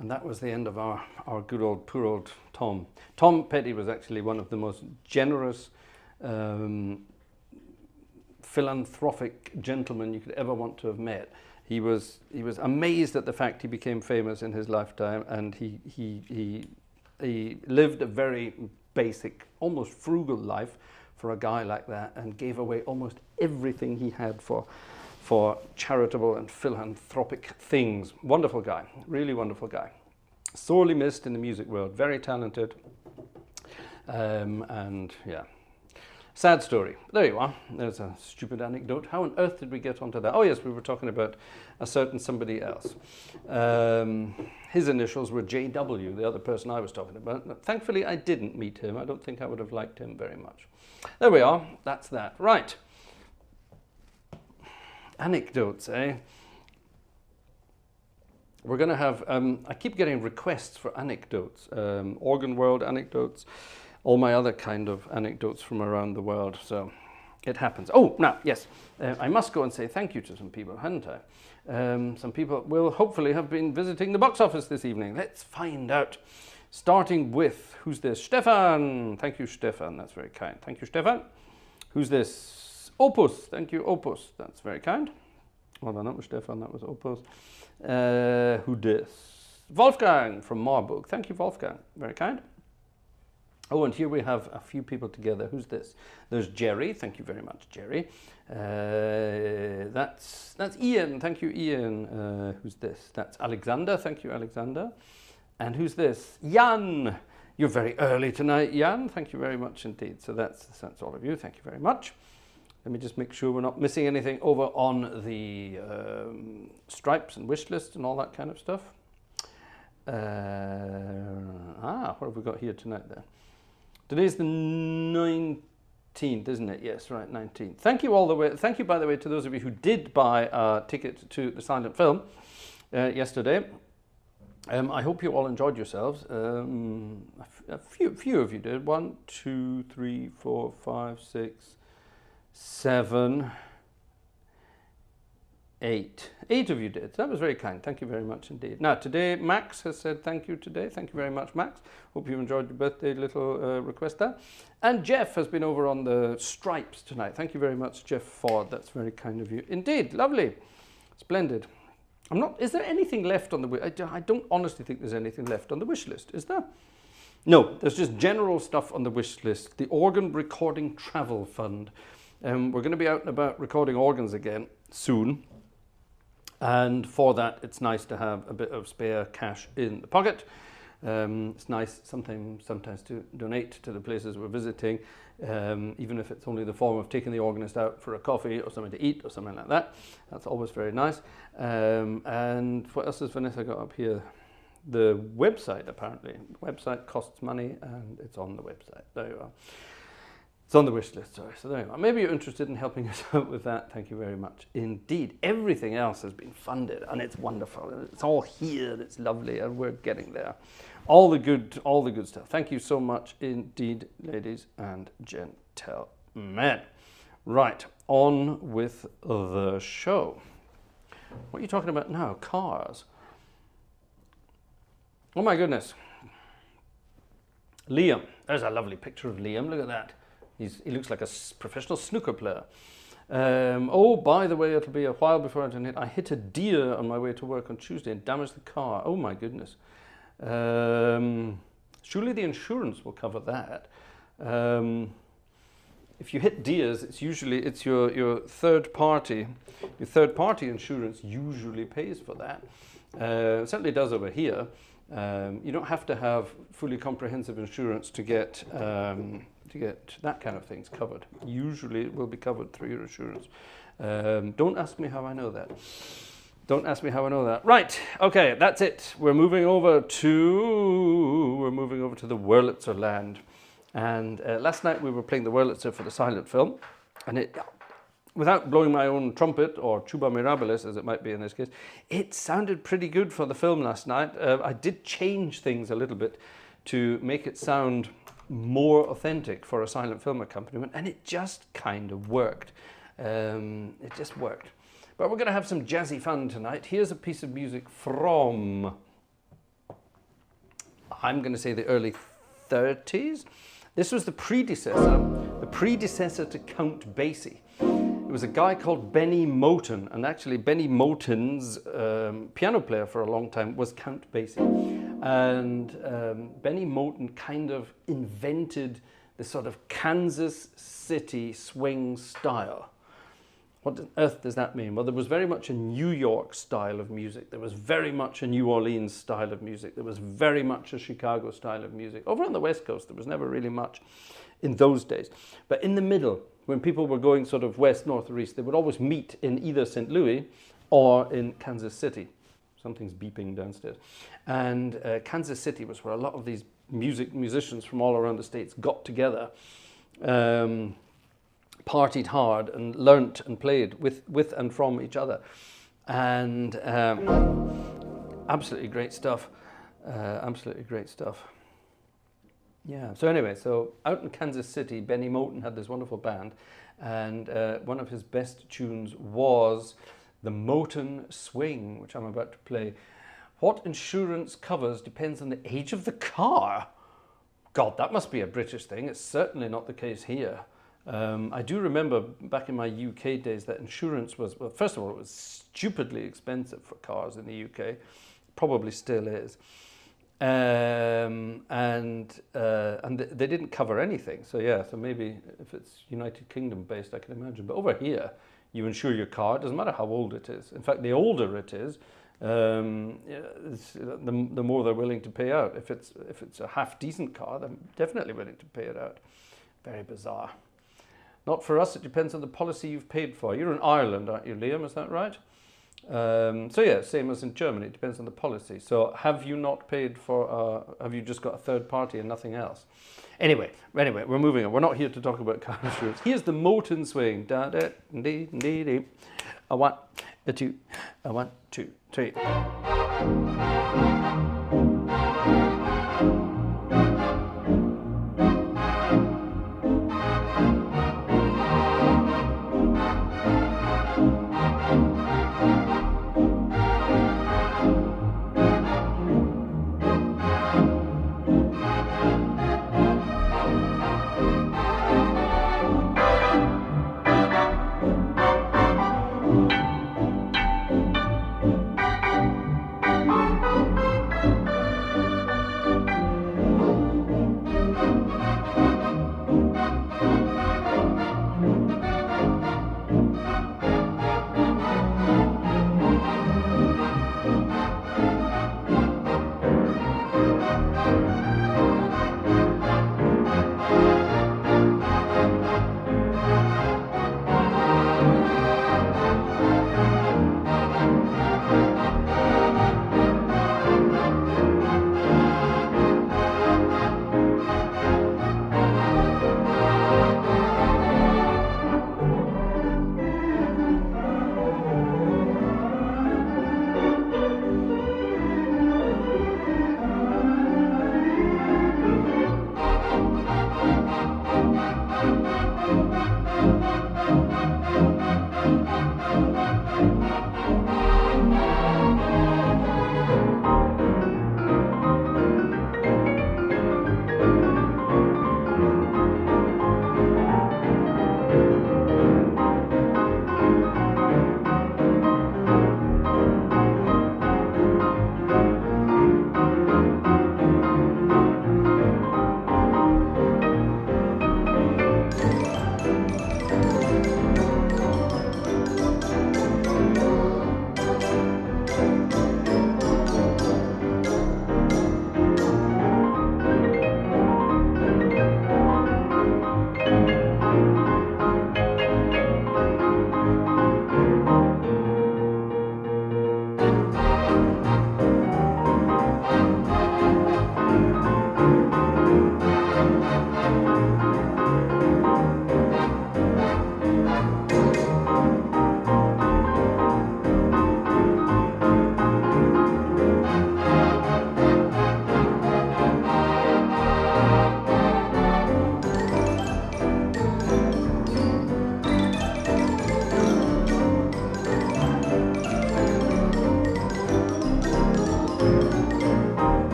And that was the end of our good old, poor old Tom. Tom Petty was actually one of the most generous, philanthropic gentlemen you could ever want to have met. He was amazed at the fact he became famous in his lifetime, and he lived a very basic, almost frugal life for a guy like that, and gave away almost everything he had for charitable and philanthropic things. Wonderful guy, really wonderful guy. Sorely missed in the music world, very talented, and yeah, sad story. There you are, there's a stupid anecdote. How on earth did we get onto that? Oh yes, we were talking about a certain somebody else. His initials were JW, the other person I was talking about. Thankfully I didn't meet him. I don't think I would have liked him very much. There we are, that's that. Right. Anecdotes, eh? We're going to have, I keep getting requests for anecdotes, organ world anecdotes, all my other kind of anecdotes from around the world. So It happens. Oh, now, yes, I must go and say thank you to some people, hadn't I? Some people will hopefully have been visiting the box office this evening. Let's find out. Starting with, who's this? Stefan. Thank you, Stefan. That's very kind. Thank you, Stefan. Who's this? Opus. Thank you, Opus. That's very kind. Well done, that was Stefan. That was Opus. Who this? Wolfgang from Marburg. Thank you, Wolfgang. Very kind. Oh, and here we have a few people together. Who's this? There's Jerry. Thank you very much, Jerry. That's Ian. Thank you, Ian. Who's this? That's Alexander. Thank you, Alexander. And who's this? Jan. You're very early tonight, Jan. Thank you very much indeed. So that's all of you. Thank you very much. Let me just make sure we're not missing anything over on the stripes and wish list and all that kind of stuff. What have we got here tonight then? Today's the 19th, isn't it? Yes, right, 19th. Thank you all the way. Thank you, by the way, to those of you who did buy a ticket to the silent film yesterday. I hope you all enjoyed yourselves. A few of you did. 1, 2, 3, 4, 5, 6, 7, 8. 8 of you did. That was very kind. Thank you very much indeed. Now, today, Max has said thank you today. Thank you very much, Max. Hope you enjoyed your birthday little request there. And Jeff has been over on the stripes tonight. Thank you very much, Jeff Ford. That's very kind of you. Indeed. Lovely. Splendid. Is there anything left on the I don't honestly think there's anything left on the wish list, is there? No, there's just general stuff on the wish list. The Organ Recording Travel Fund. We're going to be out and about recording organs again soon. And for that, it's nice to have a bit of spare cash in the pocket. It's nice sometimes to donate to the places we're visiting, even if it's only the form of taking the organist out for a coffee or something to eat or something like that. That's always very nice. And what else has Vanessa got up here? The website, apparently. The website costs money and it's on the website. There you are. It's on the wish list, sorry. So there you are. Maybe you're interested in helping us out with that. Thank you very much indeed. Everything else has been funded and it's wonderful. It's all here. It's lovely and we're getting there. All the good stuff. Thank you so much indeed, ladies and gentlemen. Right, on with the show. What are you talking about now? Cars. Oh my goodness. Liam. There's a lovely picture of Liam. Look at that. He looks like a professional snooker player. Oh, by the way, it'll be a while before I hit a deer on my way to work on Tuesday and damaged the car. Oh my goodness. Surely the insurance will cover that. If you hit deers, it's your third party. Your third party insurance usually pays for that. It certainly does over here. You don't have to have fully comprehensive insurance to get that kind of things covered. Usually it will be covered through your insurance. Don't ask me how I know that. Don't ask me how I know that. Right, okay, that's it. We're moving over to the Wurlitzer land. And last night we were playing the Wurlitzer for the silent film, and without blowing my own trumpet, or tuba mirabilis as it might be in this case, it sounded pretty good for the film last night. I did change things a little bit to make it sound more authentic for a silent film accompaniment, and it just kind of worked. It just worked. But we're going to have some jazzy fun tonight. Here's a piece of music from, I'm going to say the early 30s. This was the predecessor to Count Basie. It was a guy called Benny Moten, and actually Benny Moten's piano player for a long time was Count Basie. And Benny Moten kind of invented the sort of Kansas City swing style. What on earth does that mean? Well, there was very much a New York style of music. There was very much a New Orleans style of music. There was very much a Chicago style of music. Over on the West Coast, there was never really much in those days. But in the middle, when people were going sort of west, north, or east, they would always meet in either St. Louis or in Kansas City. Something's beeping downstairs. And Kansas City was where a lot of these musicians from all around the States got together, partied hard and learnt and played with and from each other. And absolutely great stuff. Absolutely great stuff. Yeah, so anyway, so out in Kansas City, Benny Moten had this wonderful band, And one of his best tunes was the Moton Swing, which I'm about to play. What insurance covers depends on the age of the car. God, that must be a British thing. It's certainly not the case here. I do remember back in my UK days that insurance was, well, first of all, it was stupidly expensive for cars in the UK. Probably still is. And they didn't cover anything. So yeah, so maybe if it's United Kingdom based, I can imagine. But over here, you insure your car. It doesn't matter how old it is. In fact, the older it is, the more they're willing to pay out. If it's a half decent car, they're definitely willing to pay it out. Very bizarre. Not for us. It depends on the policy you've paid for. You're in Ireland, aren't you, Liam? Is that right? So yeah, same as in Germany, it depends on the policy. So have you not paid for, have you just got a third party and nothing else? Anyway, we're moving on. We're not here to talk about car insurance. Here's the Moton Swing. Da, da, dee, dee, dee. A 1, a 2, a 1, 2, 3.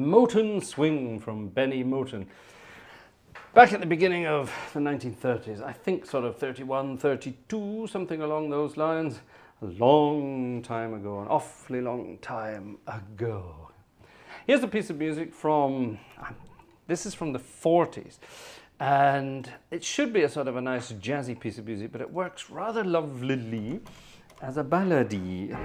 Moton Swing from Benny Moton. Back at the beginning of the 1930s, I think sort of 31, 32, something along those lines. A long time ago, an awfully long time ago. Here's a piece of music from, this is from the 40s. And it should be a sort of a nice jazzy piece of music, but it works rather lovelily as a ballady.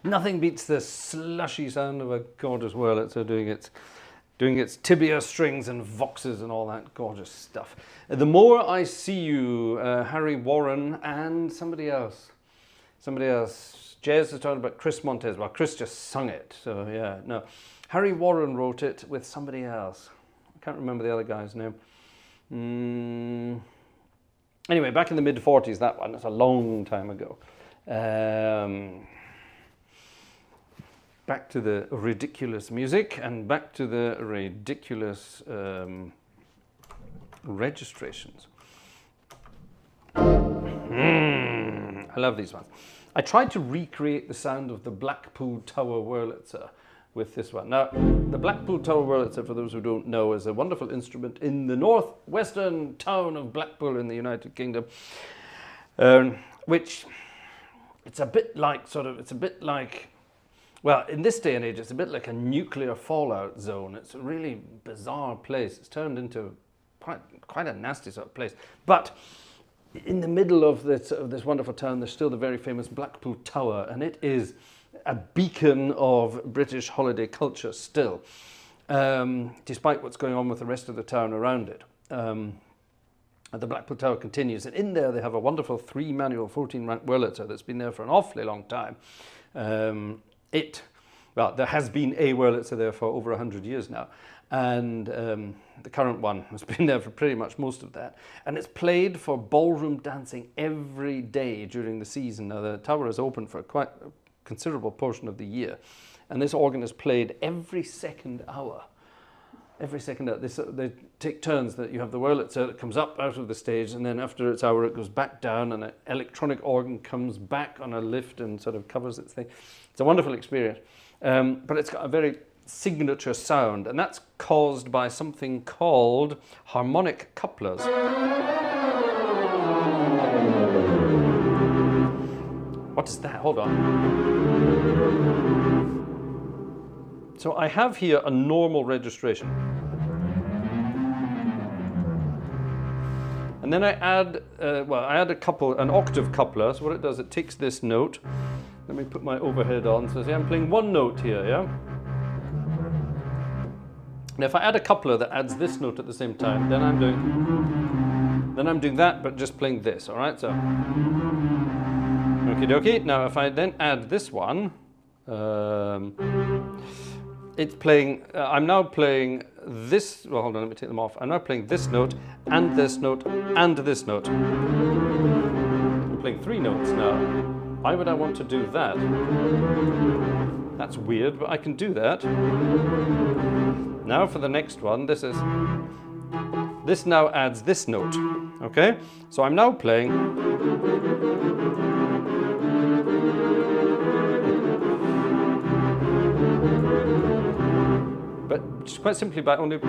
Nothing beats the slushy sound of a gorgeous Wurlitzer doing its tibia strings and voxes and all that gorgeous stuff. The More I See You, Harry Warren and somebody else. Jez is talking about Chris Montez. Well, Chris just sung it, so yeah, no. Harry Warren wrote it with somebody else. I can't remember the other guy's name. Anyway, back in the mid-40s, that one. It's a long time ago. Back to the ridiculous music and back to the ridiculous registrations. I love these ones. I tried to recreate the sound of the Blackpool Tower Wurlitzer with this one. Now, the Blackpool Tower Wurlitzer, for those who don't know, is a wonderful instrument in the northwestern town of Blackpool in the United Kingdom, which it's a bit like well, in this day and age, it's a bit like a nuclear fallout zone. It's a really bizarre place. It's turned into quite a nasty sort of place. But in the middle of this wonderful town, there's still the very famous Blackpool Tower, and it is a beacon of British holiday culture still, despite what's going on with the rest of the town around it. The Blackpool Tower continues, and in there they have a wonderful 3-manual 14-rank Wurlitzer that's been there for an awfully long time. Well, there has been a Wurlitzer there for over 100 years now, and the current one has been there for pretty much most of that. And it's played for ballroom dancing every day during the season. Now, the tower is open for quite a considerable portion of the year, and this organ is played every second hour. Every second hour. They take turns. That you have the Wurlitzer that comes up out of the stage, and then after its hour it goes back down, and an electronic organ comes back on a lift and sort of covers its thing. It's a wonderful experience, but it's got a very signature sound, and that's caused by something called harmonic couplers. What is that? Hold on. So I have here a normal registration. And then I add, an octave coupler. So what it does, it takes this note. Let me put my overhead on. So see, I'm playing one note here, yeah? Now if I add a coupler that adds this note at the same time, then I'm doing that, but just playing this, all right? So, okie dokie. Now if I then add this one, it's playing, I'm now playing this, well hold on, let me take them off. I'm now playing this note, and this note, and this note. I'm playing 3 notes now. Why would I want to do that? That's weird, but I can do that. Now for the next one, this now adds this note, okay? So I'm now playing but just quite simply by only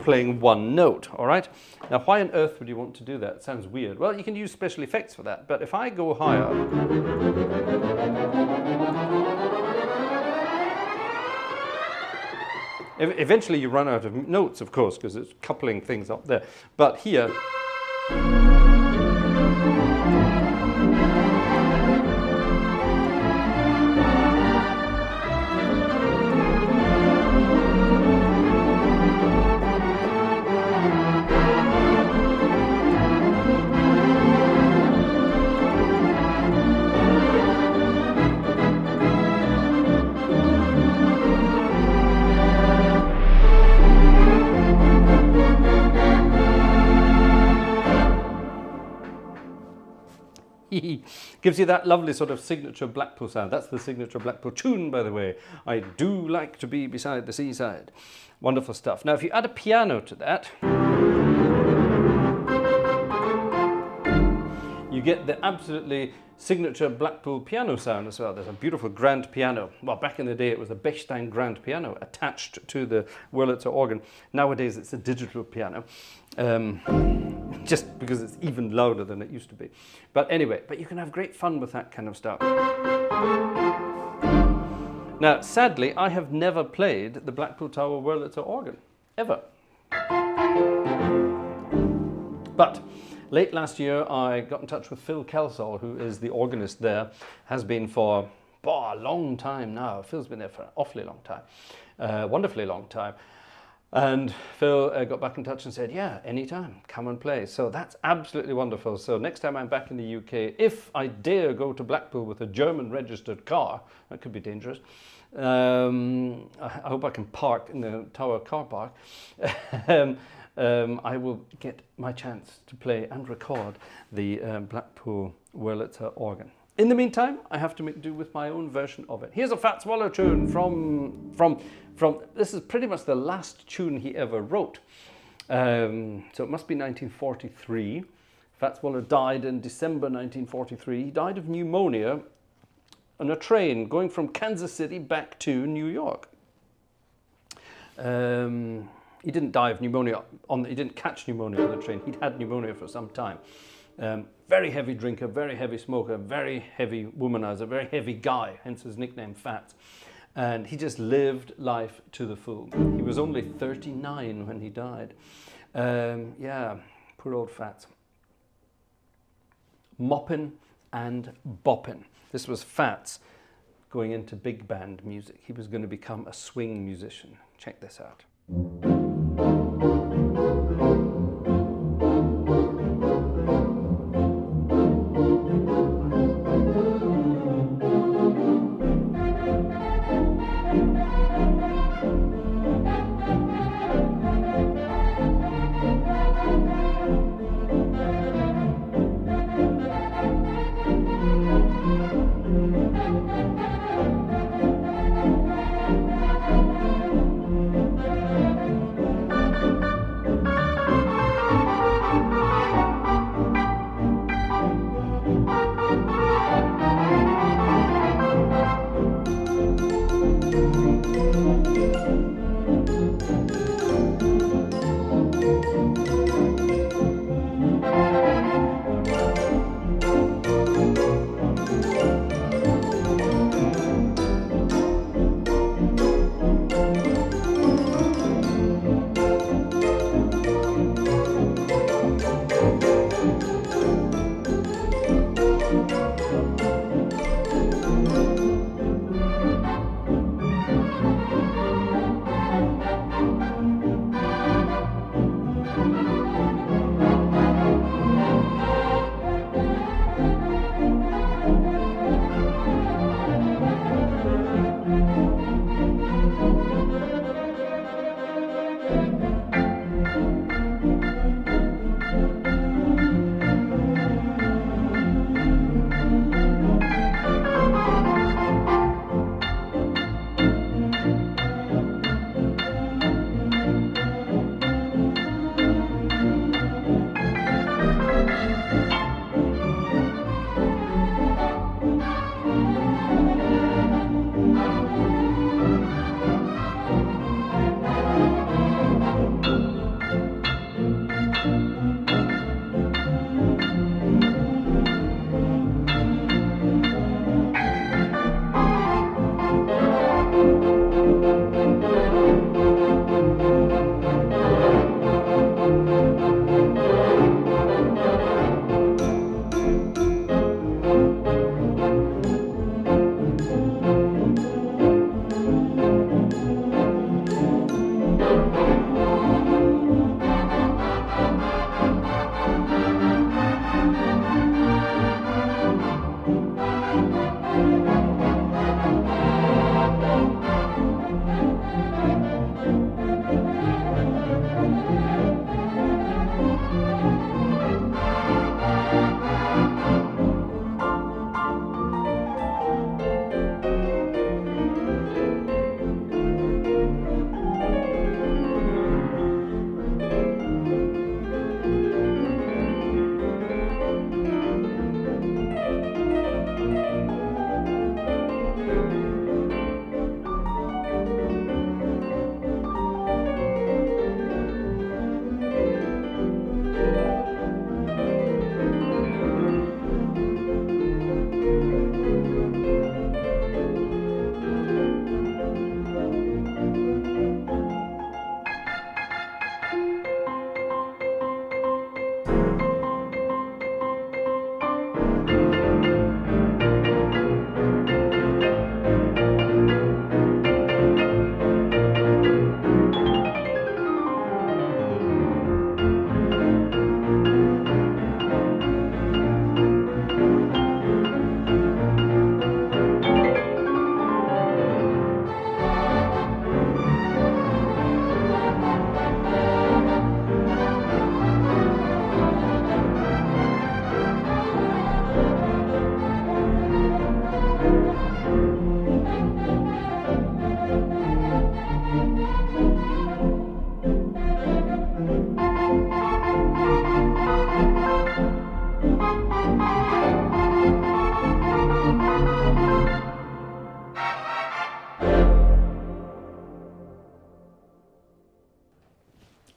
playing one note, all right? Now, why on earth would you want to do that? It sounds weird. Well, you can use special effects for that, but if I go higher, eventually you run out of notes, of course, because it's coupling things up there. But here, gives you that lovely sort of signature Blackpool sound. That's the signature Blackpool tune, by the way. I do like to be beside the seaside. Wonderful stuff. Now, if you add a piano to that, you get the absolutely signature Blackpool piano sound as well. There's a beautiful grand piano. Well, back in the day, it was a Bechstein grand piano attached to the Wurlitzer organ. Nowadays, it's a digital piano, just because it's even louder than it used to be. But anyway, you can have great fun with that kind of stuff. Now, sadly, I have never played the Blackpool Tower Wurlitzer organ, ever. But Late last year, I got in touch with Phil Kelsall, who is the organist there, has been for a long time now. Phil's been there for an awfully long time, wonderfully long time. And Phil got back in touch and said, yeah, anytime, come and play. So that's absolutely wonderful. So next time I'm back in the UK, if I dare go to Blackpool with a German registered car, that could be dangerous. I hope I can park in the Tower car park. I will get my chance to play and record the Blackpool Wurlitzer organ. In the meantime, I have to make do with my own version of it. Here's a Fats Waller tune from this is pretty much the last tune he ever wrote. So it must be 1943. Fats Waller died in December 1943. He died of pneumonia on a train going from Kansas City back to New York. He didn't die of pneumonia, he didn't catch pneumonia on the train. He'd had pneumonia for some time. Very heavy drinker, very heavy smoker, very heavy womanizer, very heavy guy, hence his nickname Fats. And he just lived life to the full. He was only 39 when he died. Yeah, poor old Fats. Moppin' and boppin'. This was Fats going into big band music. He was going to become a swing musician. Check this out.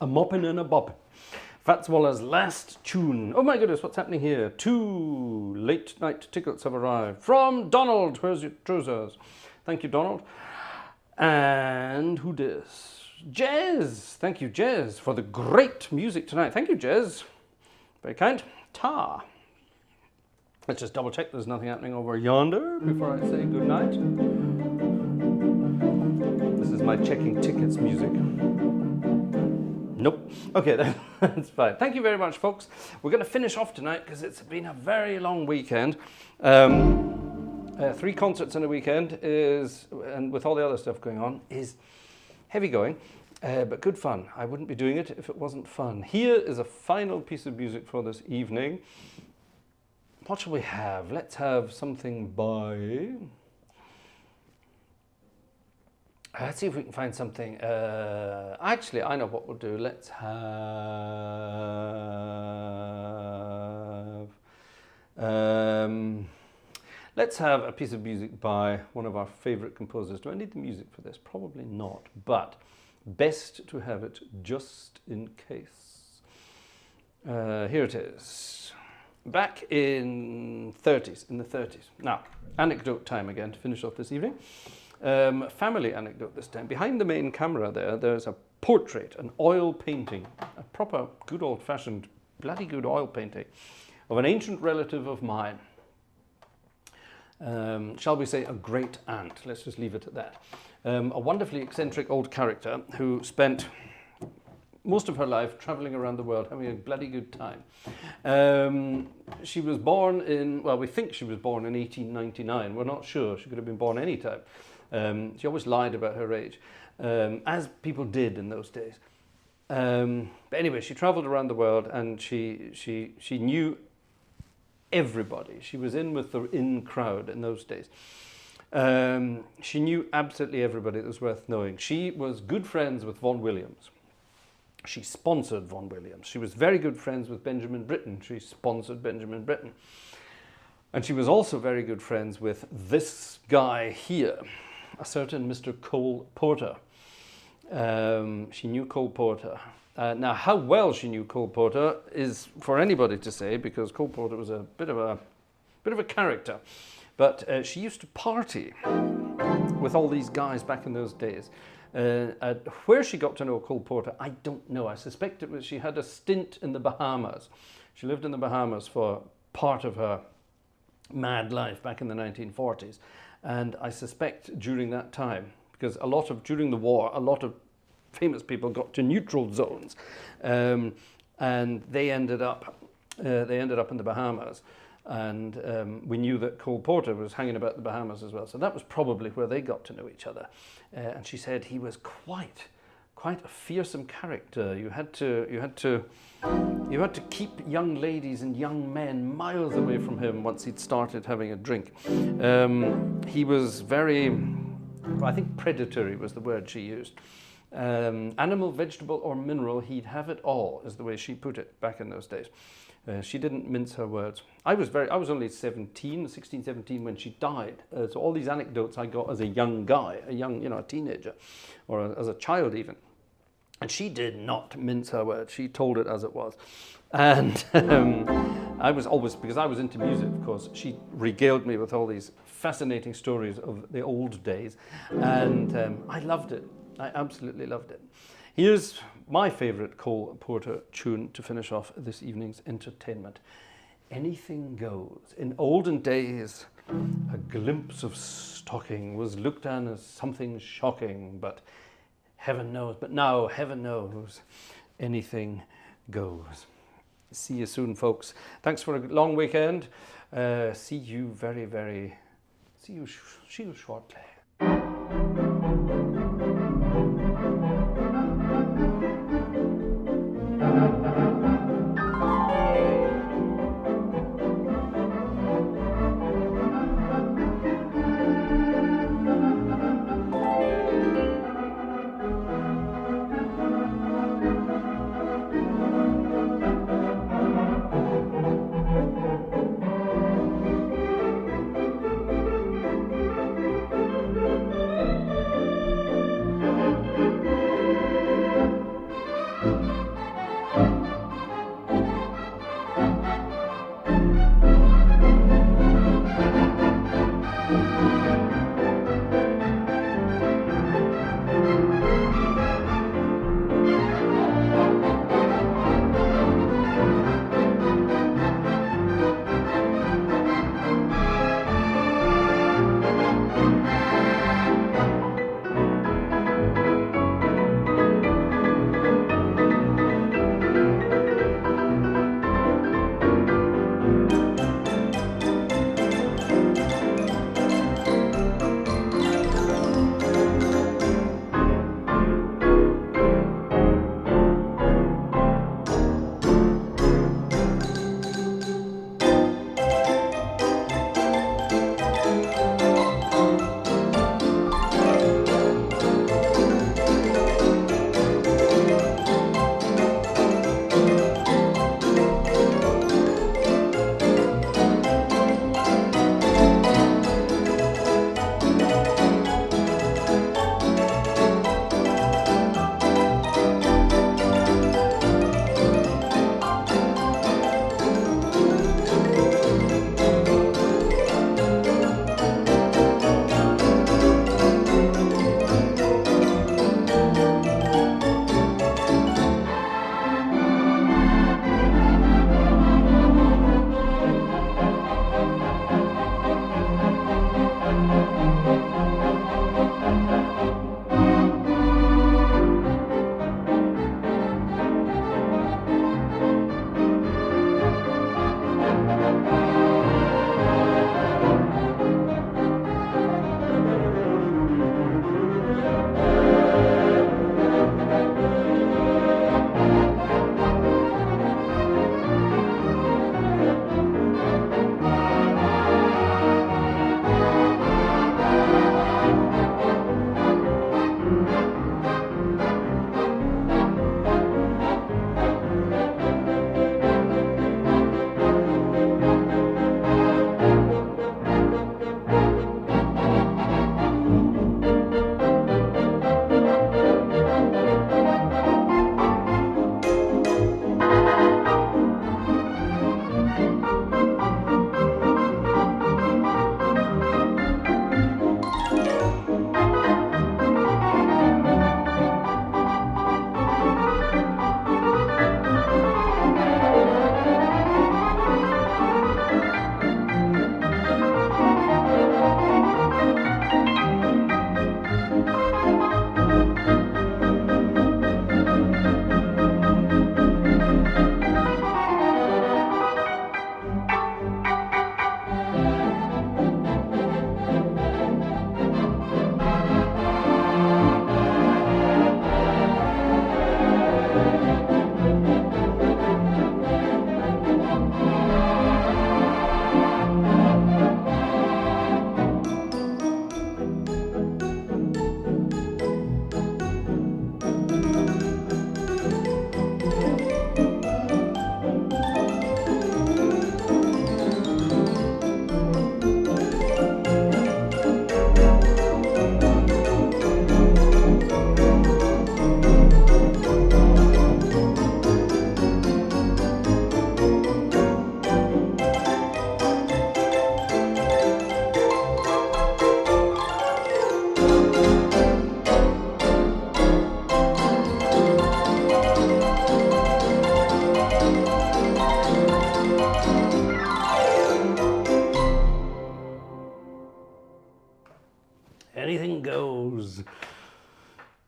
A moppin' and a boppin'. Fats Waller's last tune. Oh my goodness, what's happening here? 2 late night tickets have arrived from Donald. Where's your trousers? Thank you, Donald. And who dis? Jez. Thank you, Jez, for the great music tonight. Thank you, Jez. Very kind. Ta. Let's just double check there's nothing happening over yonder before I say good night. This is my checking tickets music. Nope. Okay, that's fine. Thank you very much, folks. We're going to finish off tonight because it's been a very long weekend. 3 concerts in a weekend is, and with all the other stuff going on, is heavy going, but good fun. I wouldn't be doing it if it wasn't fun. Here is a final piece of music for this evening. What shall we have? Let's have something by... Let's see if we can find something. Actually, I know what we'll do. Let's have a piece of music by one of our favorite composers. Do I need the music for this? Probably not, but best to have it just in case. Here it is. Back in the 30s. Now, anecdote time again to finish off this evening. Family anecdote this time. Behind the main camera there's a portrait, an oil painting, a proper good old-fashioned, bloody good oil painting of an ancient relative of mine. Shall we say a great aunt? Let's just leave it at that. A wonderfully eccentric old character who spent most of her life traveling around the world having a bloody good time. She was born in, well, we think she was born in 1899. We're not sure. She could have been born any time. She always lied about her age, as people did in those days. But anyway, she traveled around the world and she knew everybody. She was in with the in crowd in those days. She knew absolutely everybody that was worth knowing. She was good friends with Vaughan Williams. She sponsored Vaughan Williams. She was very good friends with Benjamin Britten. She sponsored Benjamin Britten. And she was also very good friends with this guy here, a certain Mr. Cole Porter. She knew Cole Porter. Now, how well she knew Cole Porter is for anybody to say, because Cole Porter was a bit of a character. But she used to party with all these guys back in those days. Where she got to know Cole Porter, I don't know. I suspect it was she had a stint in the Bahamas. She lived in the Bahamas for part of her mad life back in the 1940s. And I suspect during that time, because during the war, a lot of famous people got to neutral zones, and they ended up in the Bahamas. And we knew that Cole Porter was hanging about the Bahamas as well. So that was probably where they got to know each other. And she said he was quite a fearsome character. You had to keep young ladies and young men miles away from him once he'd started having a drink. He was very, I think predatory was the word she used. Animal, vegetable or mineral, he'd have it all, is the way she put it back in those days. She didn't mince her words. I was only 16, 17 when she died. So all these anecdotes I got as a young guy, a teenager, or as a child even. And she did not mince her words. She told it as it was. And I was always, because I was into music, of course, she regaled me with all these fascinating stories of the old days. And I loved it. I absolutely loved it. Here's my favourite Cole Porter tune to finish off this evening's entertainment. Anything goes. In olden days, a glimpse of stocking was looked on as something shocking, but heaven knows. But now, heaven knows, anything goes. See you soon, folks. Thanks for a long weekend. See you shortly.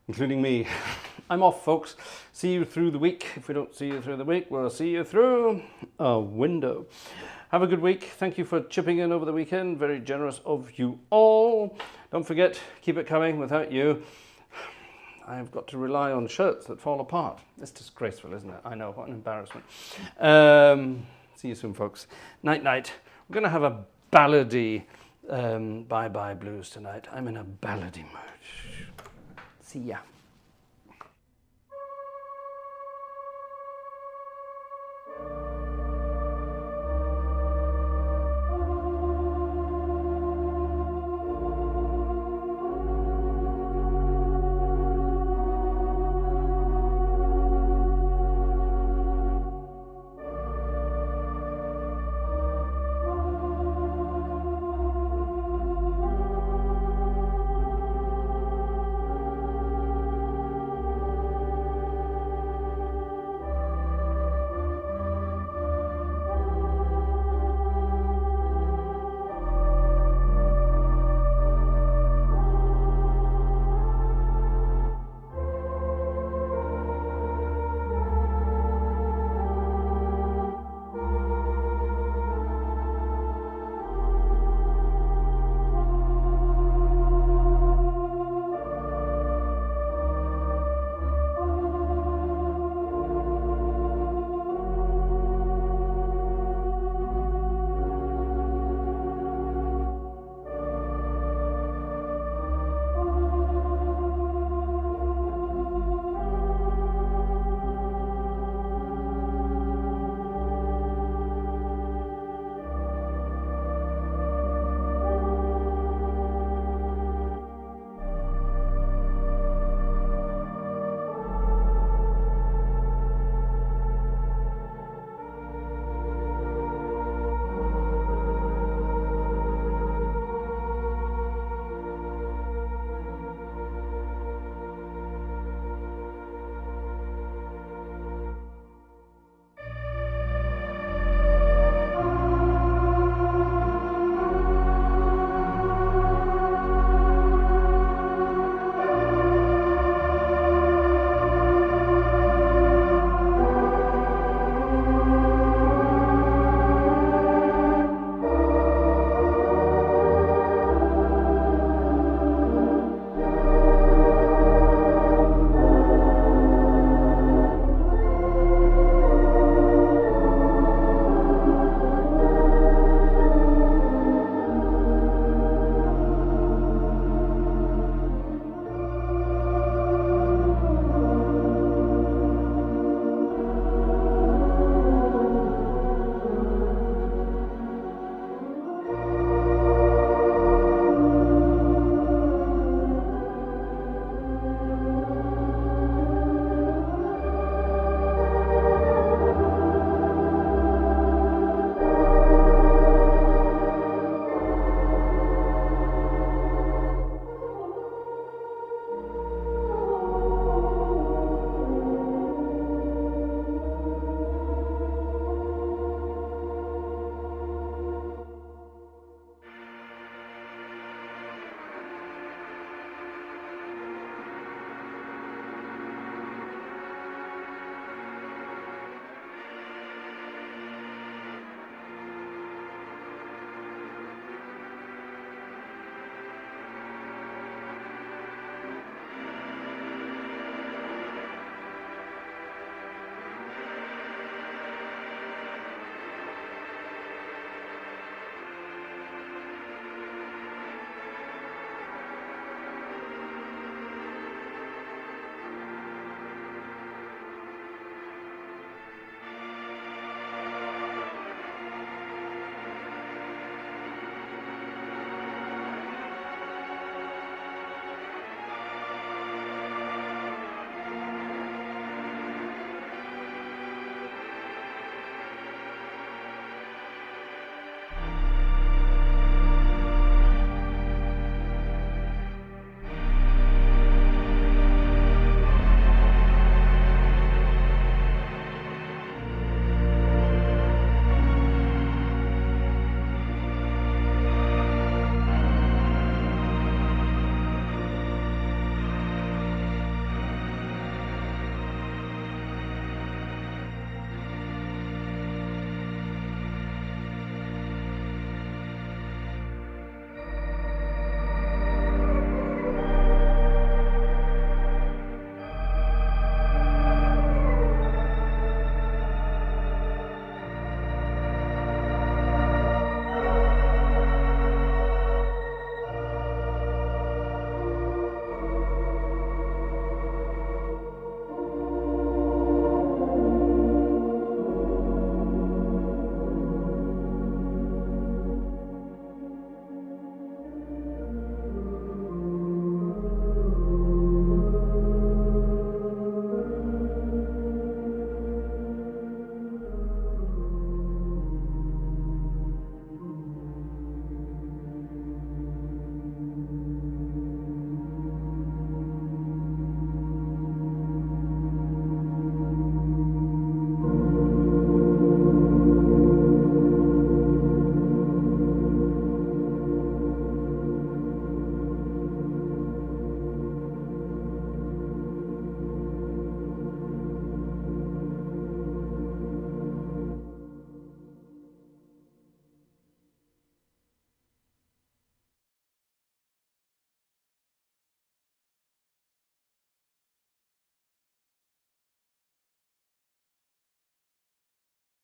including me. I'm off, folks. See you through the week. If we don't see you through the week, we'll see you through a window. Have a good week. Thank you for chipping in over the weekend. Very generous of you all. Don't forget, keep it coming. Without you, I've got to rely on shirts that fall apart. It's disgraceful, isn't it? I know, what an embarrassment. See you soon, folks. Night, night. We're going to have a ballady bye-bye blues tonight. I'm in a ballady mood. See ya.